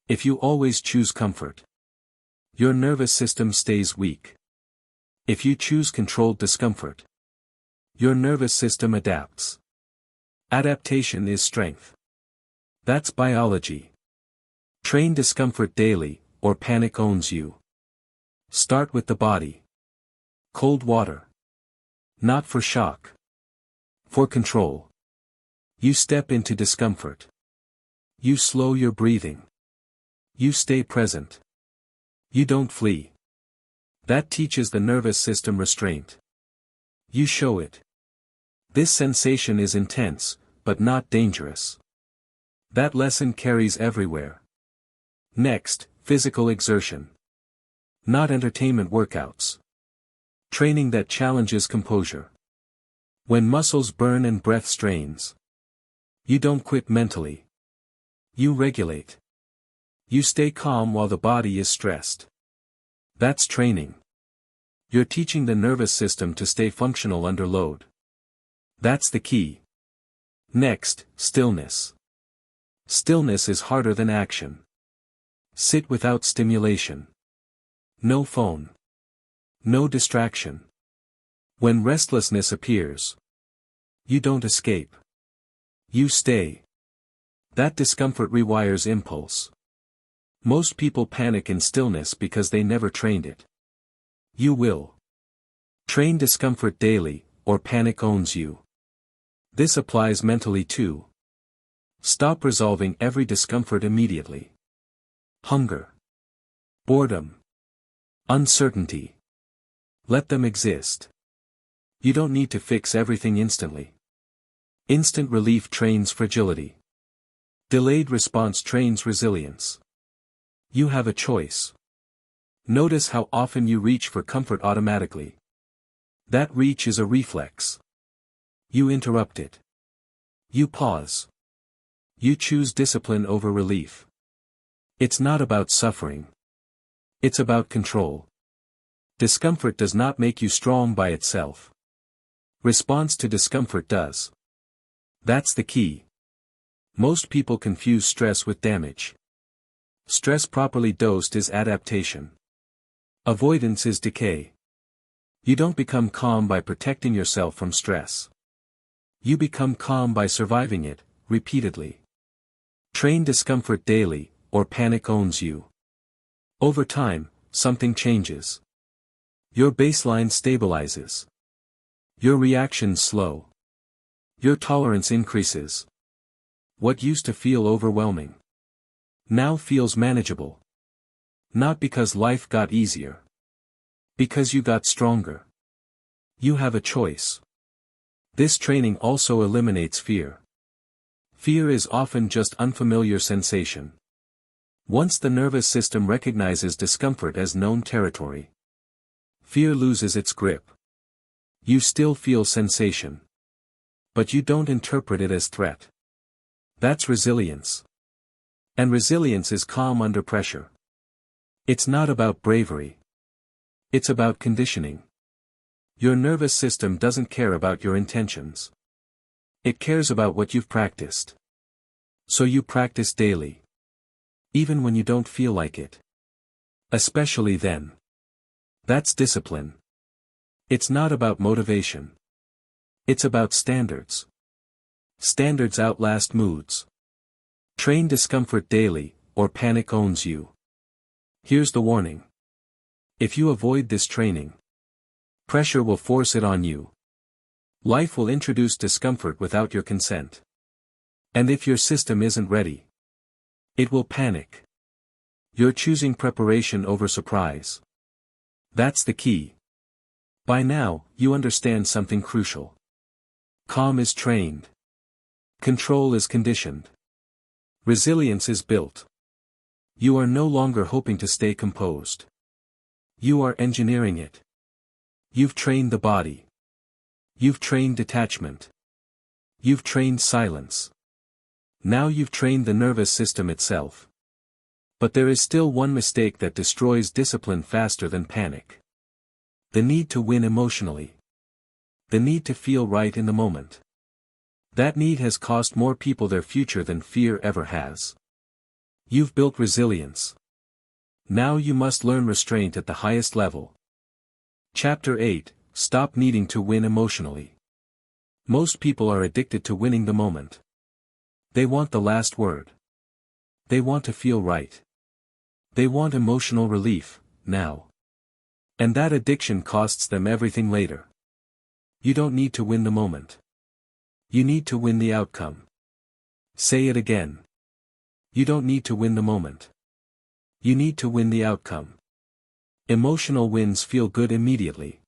If you always choose comfort, your nervous system stays weak. If you choose controlled discomfort, your nervous system adapts. Adaptation is strength. That's biology. Train discomfort daily, or panic owns you. Start with the body. Cold water. Not for shock. For control. You step into discomfort. You slow your breathing. You stay present. You don't flee. That teaches the nervous system restraint. You show it. This sensation is intense, but not dangerous. That lesson carries everywhere. Next, physical exertion. Not entertainment workouts. Training that challenges composure. When muscles burn and breath strains, you don't quit mentally. You regulate. You stay calm while the body is stressed. That's training. You're teaching the nervous system to stay functional under load. That's the key. Next, stillness. Stillness is harder than action. Sit without stimulation. No phone. No distraction. When restlessness appears, you don't escape. You stay. That discomfort rewires impulse. Most people panic in stillness because they never trained it. You will. Train discomfort daily, or panic owns you. This applies mentally too. Stop resolving every discomfort immediately. Hunger. Boredom. Uncertainty. Let them exist. You don't need to fix everything instantly. Instant relief trains fragility. Delayed response trains resilience. You have a choice. Notice how often you reach for comfort automatically. That reach is a reflex. You interrupt it. You pause. You choose discipline over relief. It's not about suffering. It's about control. Discomfort does not make you strong by itself. Response to discomfort does. That's the key. Most people confuse stress with damage. Stress properly dosed is adaptation. Avoidance is decay. You don't become calm by protecting yourself from stress. You become calm by surviving it, repeatedly. Train discomfort daily, or panic owns you. Over time, something changes. Your baseline stabilizes. Your reactions slow. Your tolerance increases. What used to feel overwhelming now feels manageable. Not because life got easier. Because you got stronger. You have a choice. This training also eliminates fear. Fear is often just unfamiliar sensation. Once the nervous system recognizes discomfort as known territory, fear loses its grip. You still feel sensation, but you don't interpret it as threat. That's resilience. And resilience is calm under pressure. It's not about bravery. It's about conditioning. Your nervous system doesn't care about your intentions. It cares about what you've practiced. So you practice daily. Even when you don't feel like it. Especially then. That's discipline. It's not about motivation. It's about standards. Standards outlast moods. Train discomfort daily, or panic owns you. Here's the warning. If you avoid this training, pressure will force it on you. Life will introduce discomfort without your consent. And if your system isn't ready, it will panic. You're choosing preparation over surprise. That's the key. By now, you understand something crucial. Calm is trained. Control is conditioned. Resilience is built. You are no longer hoping to stay composed. You are engineering it. You've trained the body. You've trained detachment. You've trained silence. Now you've trained the nervous system itself. But there is still one mistake that destroys discipline faster than panic. The need to win emotionally. The need to feel right in the moment. That need has cost more people their future than fear ever has. You've built resilience. Now you must learn restraint at the highest level. Chapter 8, Stop needing to win emotionally. Most people are addicted to winning the moment. They want the last word. They want to feel right. They want emotional relief, now. And that addiction costs them everything later. You don't need to win the moment. You need to win the outcome. Say it again. You don't need to win the moment. You need to win the outcome. Emotional wins feel good immediately.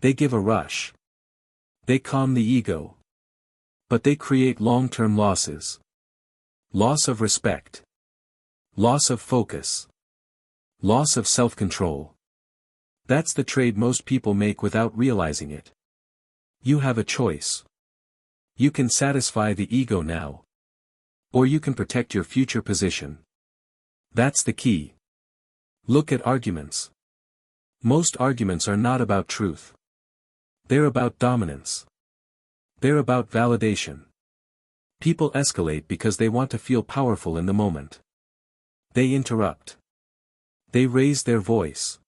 They give a rush. They calm the ego. But they create long-term losses. Loss of respect. Loss of focus. Loss of self-control. That's the trade most people make without realizing it. You have a choice. You can satisfy the ego now. Or you can protect your future position. That's the key. Look at arguments. Most arguments are not about truth. They're about dominance. They're about validation. People escalate because they want to feel powerful in the moment. They interrupt. They raise their voice.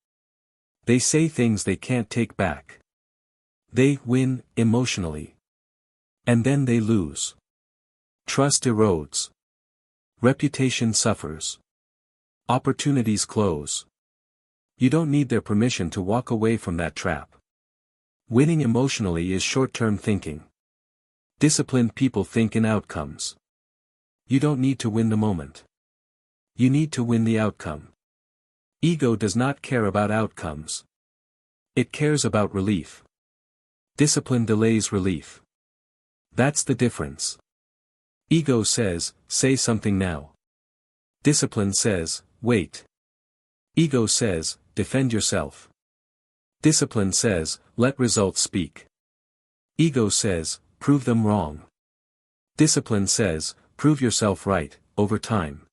They say things they can't take back. They win emotionally. And then they lose. Trust erodes. Reputation suffers. Opportunities close. You don't need their permission to walk away from that trap. Winning emotionally is short-term thinking. Disciplined people think in outcomes. You don't need to win the moment. You need to win the outcome. Ego does not care about outcomes. It cares about relief. Discipline delays relief. That's the difference. Ego says, say something now. Discipline says, wait. Ego says, defend yourself. Discipline says, let results speak. Ego says, prove them wrong. Discipline says, prove yourself right, over time.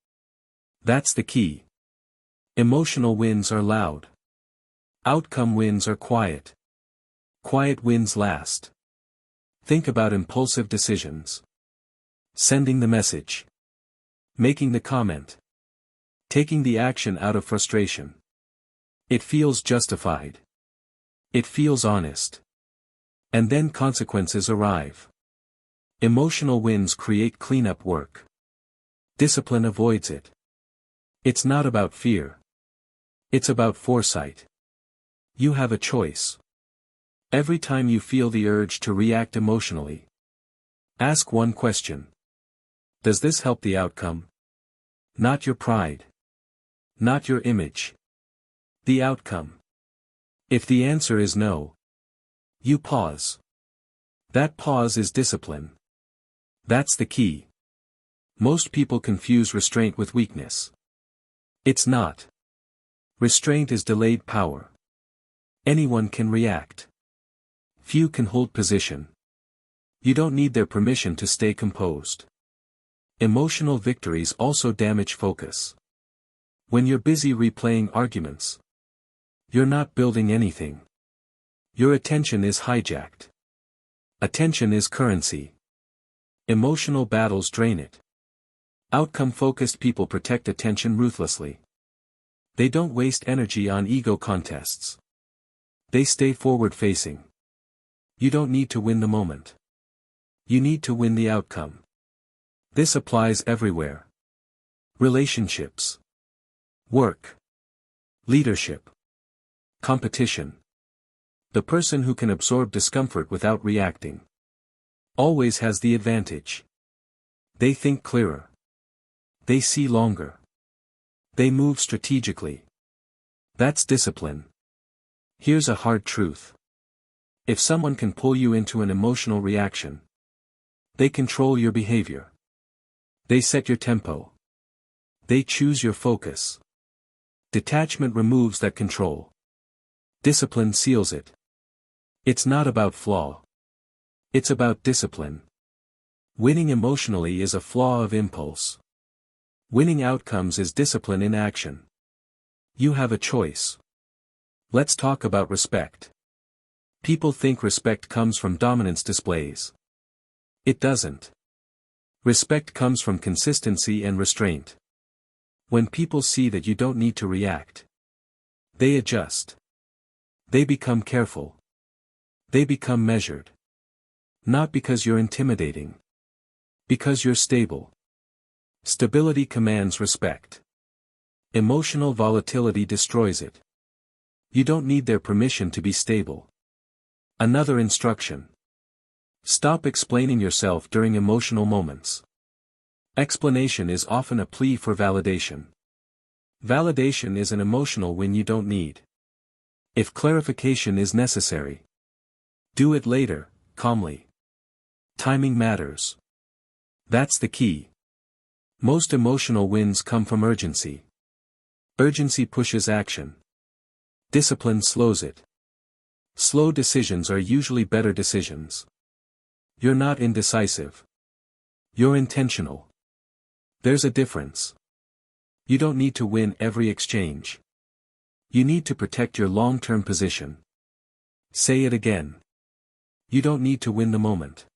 That's the key. Emotional wins are loud. Outcome wins are quiet. Quiet wins last. Think about impulsive decisions. Sending the message. Making the comment. Taking the action out of frustration. It feels justified. It feels honest. And then consequences arrive. Emotional wins create cleanup work. Discipline avoids it. It's not about fear. It's about foresight. You have a choice. Every time you feel the urge to react emotionally, ask one question. Does this help the outcome? Not your pride. Not your image. The outcome. If the answer is no, You pause. That pause is discipline. That's the key. Most people confuse restraint with weakness. It's not. Restraint is delayed power. Anyone can react. Few can hold position. You don't need their permission to stay composed. Emotional victories also damage focus. When you're busy replaying arguments, you're not building anything. Your attention is hijacked. Attention is currency. Emotional battles drain it. Outcome-focused people protect attention ruthlessly. They don't waste energy on ego contests. They stay forward-facing. You don't need to win the moment. You need to win the outcome. This applies everywhere. Relationships. Work. Leadership. Competition. The person who can absorb discomfort without reacting always has the advantage. They think clearer. They see longer. They move strategically. That's discipline. Here's a hard truth. If someone can pull you into an emotional reaction, they control your behavior. They set your tempo. They choose your focus. Detachment removes that control. Discipline seals it. It's not about flaw. It's about discipline. Winning emotionally is a flaw of impulse. Winning outcomes is discipline in action. You have a choice. Let's talk about respect. People think respect comes from dominance displays. It doesn't. Respect comes from consistency and restraint. When people see that you don't need to react, they adjust. They become careful. They become measured. Not because you're intimidating. Because you're stable. Stability commands respect. Emotional volatility destroys it. You don't need their permission to be stable. Another instruction. Stop explaining yourself during emotional moments. Explanation is often a plea for validation. Validation is an emotional win you don't need. If clarification is necessary, do it later, calmly. Timing matters. That's the key. Most emotional wins come from urgency. Urgency pushes action. Discipline slows it. Slow decisions are usually better decisions. You're not indecisive. You're intentional. There's a difference. You don't need to win every exchange. You need to protect your long-term position. Say it again. You don't need to win the moment.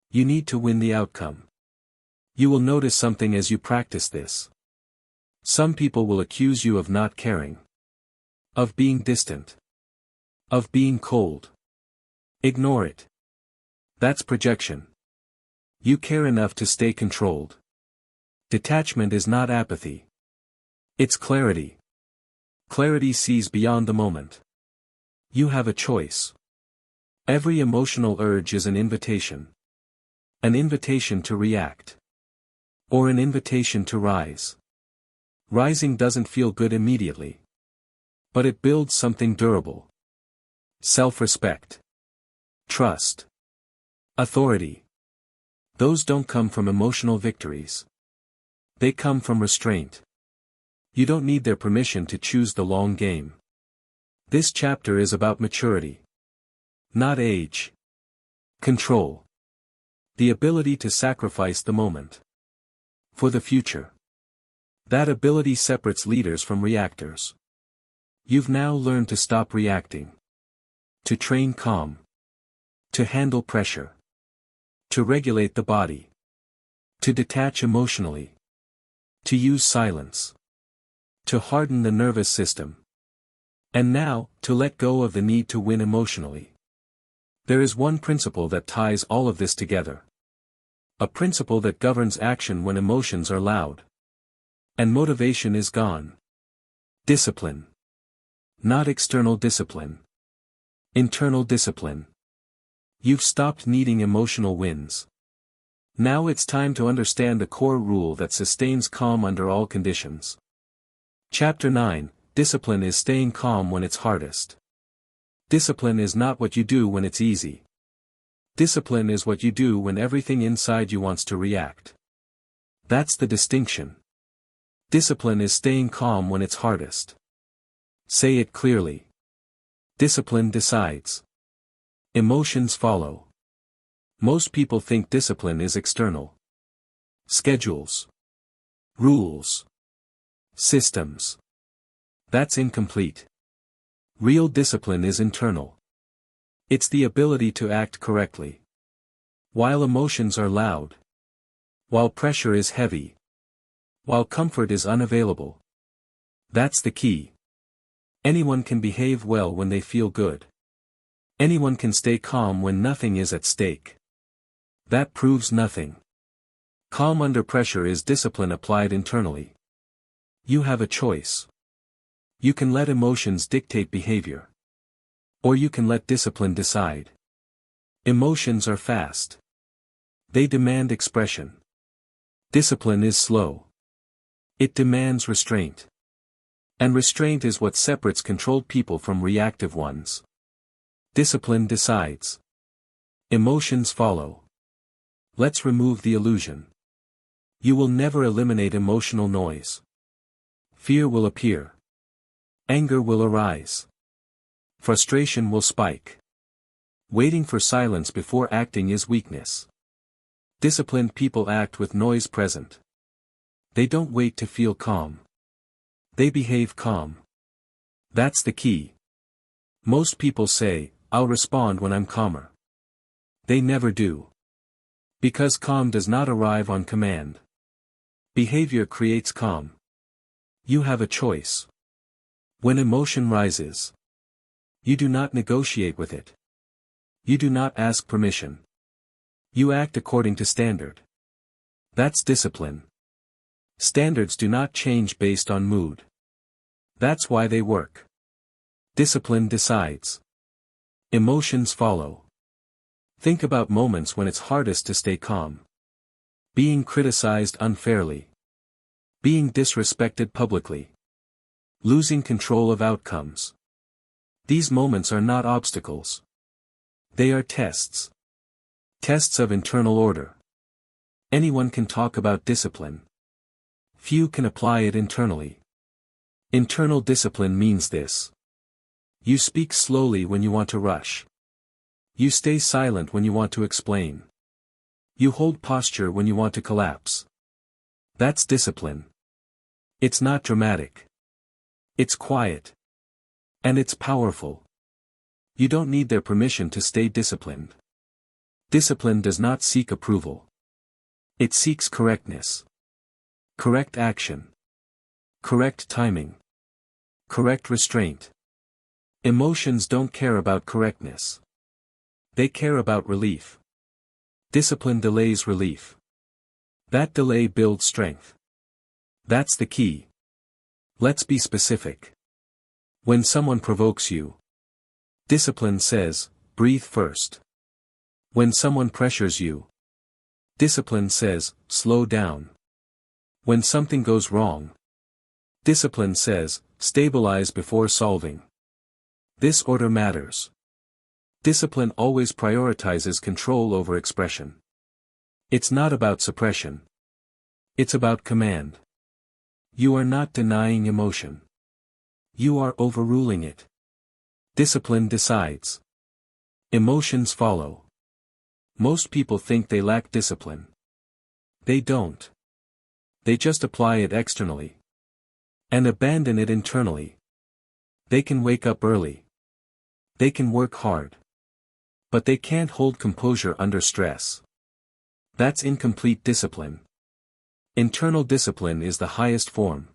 You need to win the outcome. You will notice something as you practice this. Some people will accuse you of not caring. Of being distant. Of being cold. Ignore it. That's projection. You care enough to stay controlled. Detachment is not apathy. It's clarity. Clarity sees beyond the moment. You have a choice. Every emotional urge is an invitation. An invitation to react. Or an invitation to rise. Rising doesn't feel good immediately. But it builds something durable. Self-respect. Trust. Authority. Those don't come from emotional victories. They come from restraint. You don't need their permission to choose the long game. This chapter is about maturity. Not age. Control. The ability to sacrifice the moment. For the future. That ability separates leaders from reactors. You've now learned to stop reacting. To train calm. To handle pressure. To regulate the body. To detach emotionally. To use silence. To harden the nervous system. And now, to let go of the need to win emotionally. There is one principle that ties all of this together. A principle that governs action when emotions are loud. And motivation is gone. Discipline. Not external discipline. Internal discipline. You've stopped needing emotional wins. Now it's time to understand the core rule that sustains calm under all conditions. Chapter 9, Discipline is staying calm when it's hardest. Discipline is not what you do when it's easy. Discipline is what you do when everything inside you wants to react. That's the distinction. Discipline is staying calm when it's hardest. Say it clearly. Discipline decides. Emotions follow. Most people think discipline is external. Schedules. Rules. Systems. That's incomplete. Real discipline is internal. It's the ability to act correctly. While emotions are loud. While pressure is heavy. While comfort is unavailable. That's the key. Anyone can behave well when they feel good. Anyone can stay calm when nothing is at stake. That proves nothing. Calm under pressure is discipline applied internally. You have a choice. You can let emotions dictate behavior. Or you can let discipline decide. Emotions are fast. They demand expression. Discipline is slow. It demands restraint. And restraint is what separates controlled people from reactive ones. Discipline decides. Emotions follow. Let's remove the illusion. You will never eliminate emotional noise. Fear will appear. Anger will arise. Frustration will spike. Waiting for silence before acting is weakness. Disciplined people act with noise present. They don't wait to feel calm. They behave calm. That's the key. Most people say, "I'll respond when I'm calmer." They never do. Because calm does not arrive on command. Behavior creates calm. You have a choice. When emotion rises, you do not negotiate with it. You do not ask permission. You act according to standard. That's discipline. Standards do not change based on mood. That's why they work. Discipline decides. Emotions follow. Think about moments when it's hardest to stay calm. Being criticized unfairly. Being disrespected publicly. Losing control of outcomes. These moments are not obstacles. They are tests. Tests of internal order. Anyone can talk about discipline. Few can apply it internally. Internal discipline means this. You speak slowly when you want to rush. You stay silent when you want to explain. You hold posture when you want to collapse. That's discipline. It's not dramatic. It's quiet. And it's powerful. You don't need their permission to stay disciplined. Discipline does not seek approval. It seeks correctness. Correct action. Correct timing. Correct restraint. Emotions don't care about correctness. They care about relief. Discipline delays relief. That delay builds strength. That's the key. Let's be specific. When someone provokes you, discipline says, breathe first. When someone pressures you, discipline says, slow down. When something goes wrong, discipline says, stabilize before solving. This order matters. Discipline always prioritizes control over expression. It's not about suppression. It's about command. You are not denying emotion. You are overruling it. Discipline decides. Emotions follow. Most people think they lack discipline. They don't. They just apply it externally. And abandon it internally. They can wake up early. They can work hard. But they can't hold composure under stress. That's incomplete discipline. Internal discipline is the highest form.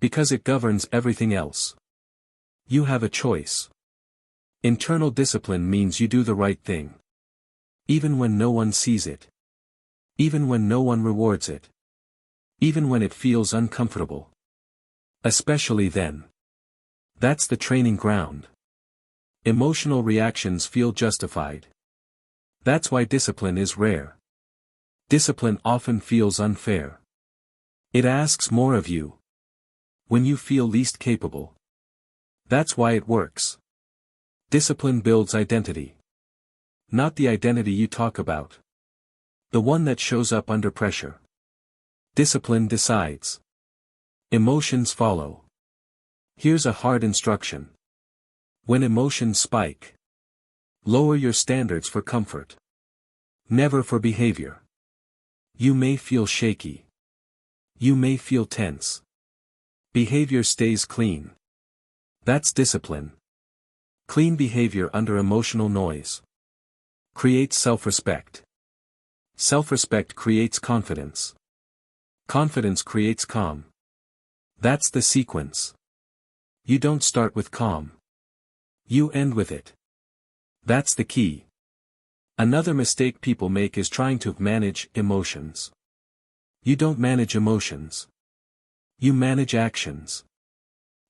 Because it governs everything else. You have a choice. Internal discipline means you do the right thing. Even when no one sees it. Even when no one rewards it. Even when it feels uncomfortable. Especially then. That's the training ground. Emotional reactions feel justified. That's why discipline is rare. Discipline often feels unfair. It asks more of you. When you feel least capable. That's why it works. Discipline builds identity. Not the identity you talk about. The one that shows up under pressure. Discipline decides. Emotions follow. Here's a hard instruction. When emotions spike, lower your standards for comfort. Never for behavior. You may feel shaky. You may feel tense. Behavior stays clean. That's discipline. Clean behavior under emotional noise creates self-respect. Self-respect creates confidence. Confidence creates calm. That's the sequence. You don't start with calm. You end with it. That's the key. Another mistake people make is trying to manage emotions. You don't manage emotions. You manage actions.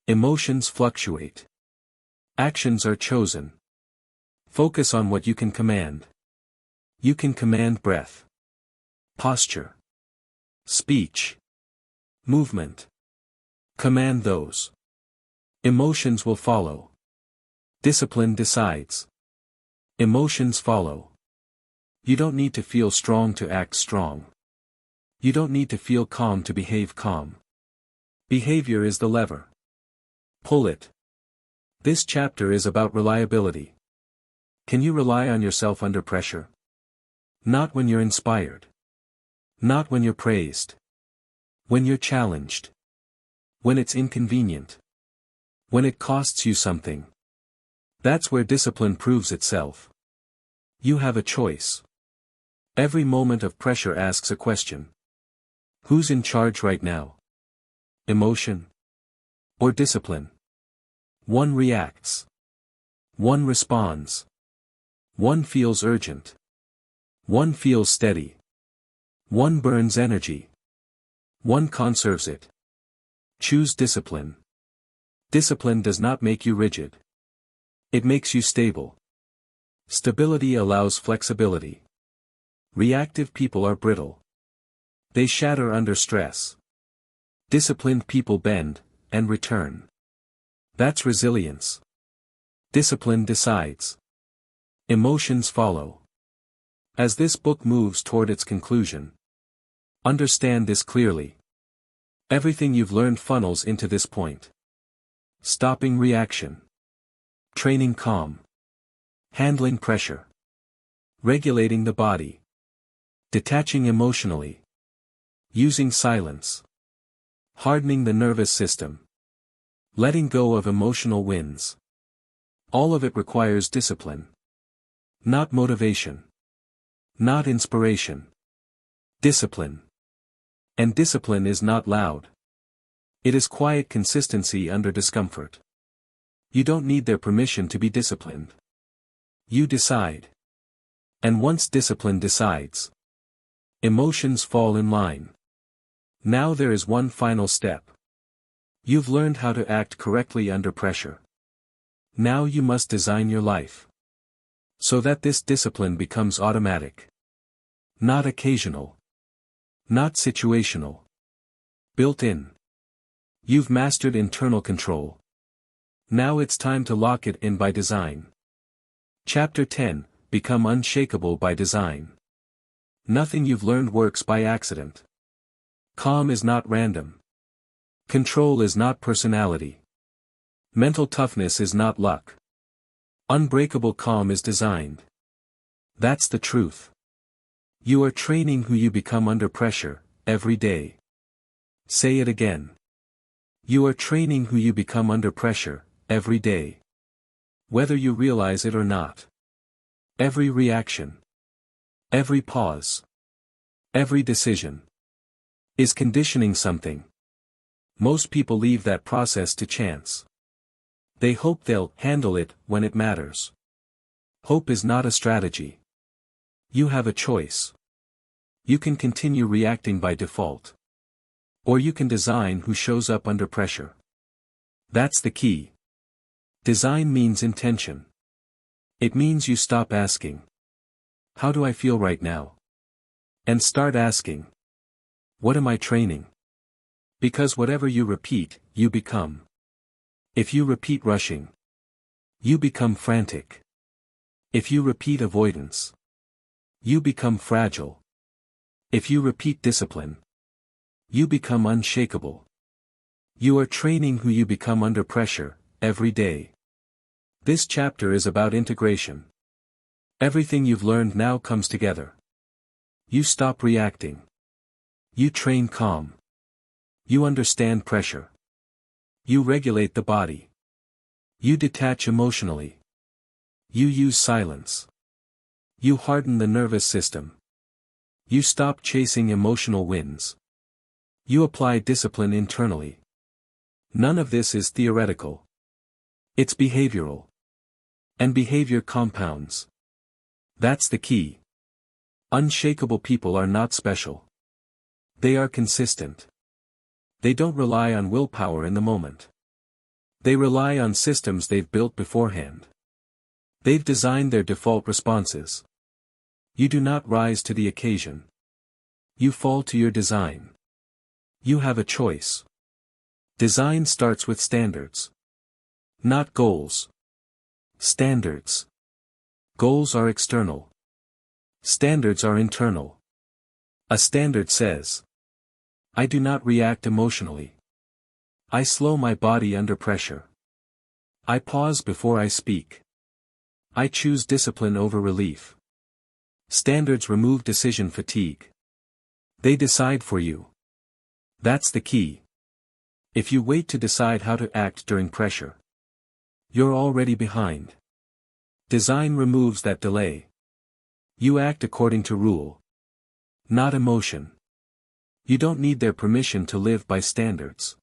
Emotions fluctuate. Actions are chosen. Focus on what you can command. You can command breath, posture, speech, movement. Command those. Emotions will follow. Discipline decides. Emotions follow. You don't need to feel strong to act strong. You don't need to feel calm to behave calm. Behavior is the lever. Pull it. This chapter is about reliability. Can you rely on yourself under pressure? Not when you're inspired. Not when you're praised. When you're challenged. When it's inconvenient. When it costs you something. That's where discipline proves itself. You have a choice. Every moment of pressure asks a question. Who's in charge right now? Emotion? Or discipline? One reacts. One responds. One feels urgent. One feels steady. One burns energy. One conserves it. Choose discipline. Discipline does not make you rigid. It makes you stable. Stability allows flexibility. Reactive people are brittle. They shatter under stress. Disciplined people bend, and return. That's resilience. Discipline decides. Emotions follow. As this book moves toward its conclusion, understand this clearly. Everything you've learned funnels into this point. Stopping reaction. Training calm. Handling pressure. Regulating the body. Detaching emotionally. Using silence. Hardening the nervous system. Letting go of emotional winds. All of it requires discipline. Not motivation. Not inspiration. Discipline. And discipline is not loud. It is quiet consistency under discomfort. You don't need their permission to be disciplined. You decide. And once discipline decides, emotions fall in line. Now there is one final step. You've learned how to act correctly under pressure. Now you must design your life so that this discipline becomes automatic. Not occasional. Not situational. Built in. You've mastered internal control. Now it's time to lock it in by design. Chapter 10, Become Unshakable by Design. Nothing you've learned works by accident. Calm is not random. Control is not personality. Mental toughness is not luck. Unbreakable calm is designed. That's the truth. You are training who you become under pressure, every day. Say it again. You are training who you become under pressure, every day. Whether you realize it or not. Every reaction. Every pause. Every decision. Is conditioning something. Most people leave that process to chance. They hope they'll handle it when it matters. Hope is not a strategy. You have a choice. You can continue reacting by default. Or you can design who shows up under pressure. That's the key. Design means intention. It means you stop asking, how do I feel right now? And start asking, what am I training? Because whatever you repeat, you become. If you repeat rushing, You become frantic. If you repeat avoidance, you become fragile. If you repeat discipline, you become unshakable. You are training who you become under pressure, every day. This chapter is about integration. Everything you've learned now comes together. You stop reacting. You train calm. You understand pressure. You regulate the body. You detach emotionally. You use silence. You harden the nervous system. You stop chasing emotional winds. You apply discipline internally. None of this is theoretical. It's behavioral. And behavior compounds. That's the key. Unshakable people are not special. They are consistent. They don't rely on willpower in the moment. They rely on systems they've built beforehand. They've designed their default responses. You do not rise to the occasion. You fall to your design. You have a choice. Design starts with standards. Not goals. Standards. Goals are external. Standards are internal. A standard says, I do not react emotionally. I slow my body under pressure. I pause before I speak. I choose discipline over relief. Standards remove decision fatigue. They decide for you. That's the key. If you wait to decide how to act during pressure, you're already behind. Design removes that delay. You act according to rule, not emotion. You don't need their permission to live by standards.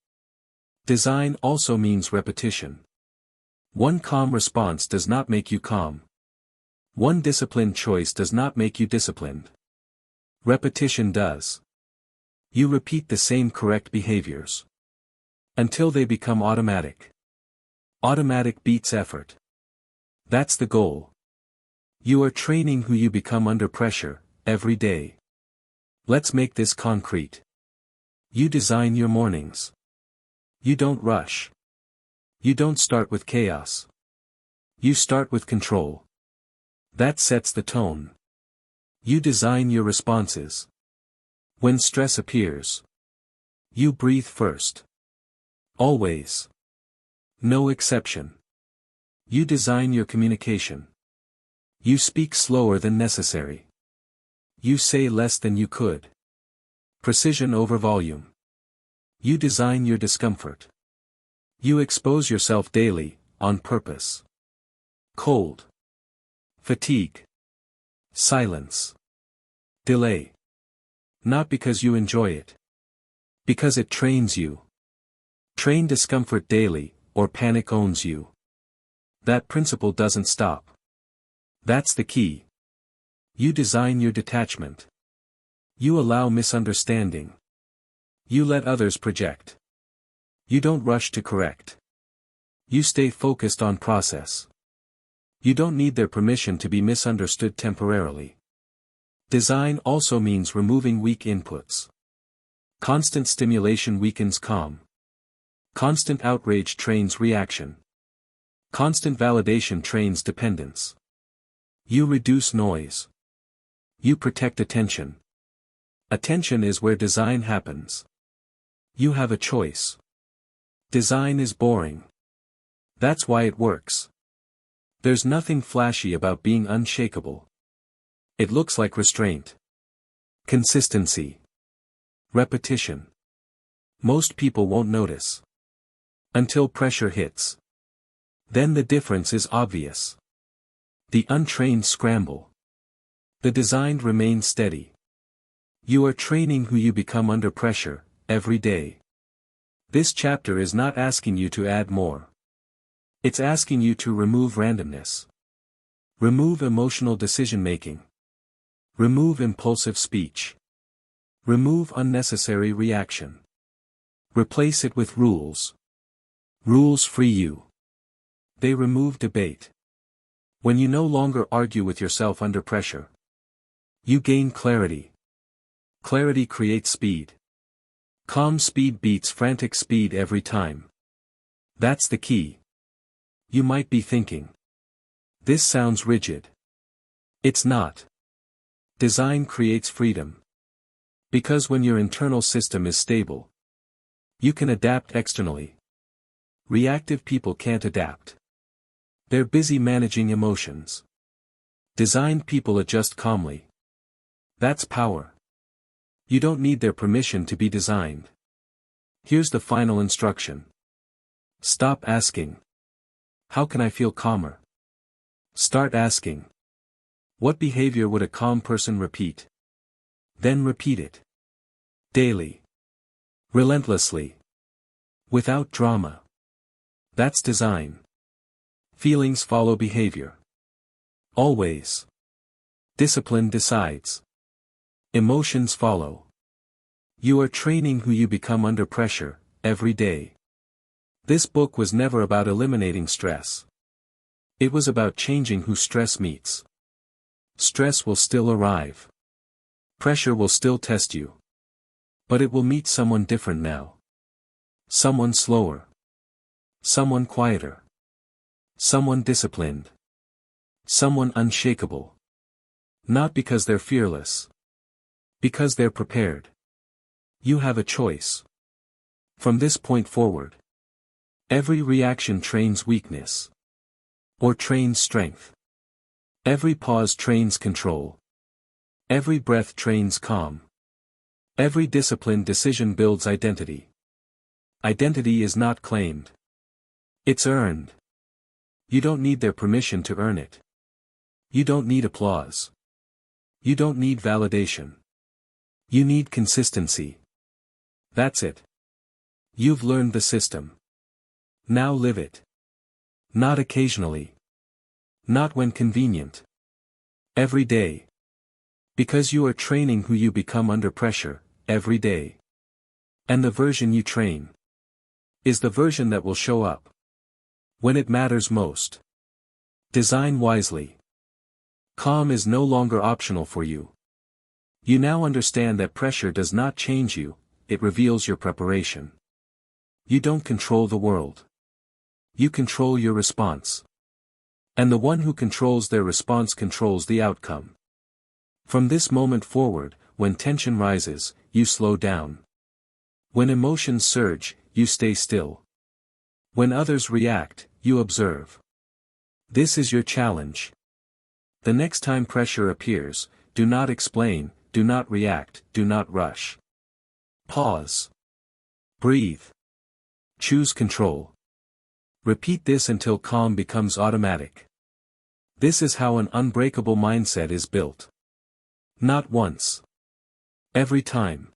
Design also means repetition. One calm response does not make you calm. One disciplined choice does not make you disciplined. Repetition does. You repeat the same correct behaviors until they become automatic. Automatic beats effort. That's the goal. You are training who you become under pressure, every day. Let's make this concrete. You design your mornings. You don't rush. You don't start with chaos. You start with control. That sets the tone. You design your responses. When stress appears, you breathe first. Always. No exception. You design your communication. You speak slower than necessary. You say less than you could. Precision over volume. You design your discomfort. You expose yourself daily, on purpose. Cold. Fatigue. Silence. Delay. Not because you enjoy it. Because it trains you. Train discomfort daily, or panic owns you. That principle doesn't stop. That's the key. You design your detachment. You allow misunderstanding. You let others project. You don't rush to correct. You stay focused on process. You don't need their permission to be misunderstood temporarily. Design also means removing weak inputs. Constant stimulation weakens calm. Constant outrage trains reaction. Constant validation trains dependence. You reduce noise. You protect attention. Attention is where design happens. You have a choice. Design is boring. That's why it works. There's nothing flashy about being unshakable. It looks like restraint. Consistency. Repetition. Most people won't notice. Until pressure hits. Then the difference is obvious. The untrained scramble. The designed remain steady. You are training who you become under pressure, every day. This chapter is not asking you to add more. It's asking you to remove randomness. Remove emotional decision-making. Remove impulsive speech. Remove unnecessary reaction. Replace it with rules. Rules free you. They remove debate. When you no longer argue with yourself under pressure, you gain clarity. Clarity creates speed. Calm speed beats frantic speed every time. That's the key. You might be thinking, this sounds rigid. It's not. Design creates freedom. Because when your internal system is stable, you can adapt externally. Reactive people can't adapt. They're busy managing emotions. Designed people adjust calmly. That's power. You don't need their permission to be designed. Here's the final instruction. Stop asking, how can I feel calmer? Start asking, what behavior would a calm person repeat? Then repeat it. Daily. Relentlessly. Without drama. That's design. Feelings follow behavior. Always. Discipline decides. Emotions follow. You are training who you become under pressure, every day. This book was never about eliminating stress. It was about changing who stress meets. Stress will still arrive. Pressure will still test you. But it will meet someone different now. Someone slower. Someone quieter. Someone disciplined. Someone unshakable. Not because they're fearless. Because they're prepared. You have a choice. From this point forward, every reaction trains weakness. Or trains strength. Every pause trains control. Every breath trains calm. Every disciplined decision builds identity. Identity is not claimed. It's earned. You don't need their permission to earn it. You don't need applause. You don't need validation. You need consistency. That's it. You've learned the system. Now live it. Not occasionally. Not when convenient. Every day. Because you are training who you become under pressure, every day. And the version you train is the version that will show up when it matters most. Design wisely. Calm is no longer optional for you. You now understand that pressure does not change you, it reveals your preparation. You don't control the world. You control your response. And the one who controls their response controls the outcome. From this moment forward, when tension rises, you slow down. When emotions surge, you stay still. When others react, you observe. This is your challenge. The next time pressure appears, do not explain, do not react, do not rush. Pause. Breathe. Choose control. Repeat this until calm becomes automatic. This is how an unbreakable mindset is built. Not once. Every time.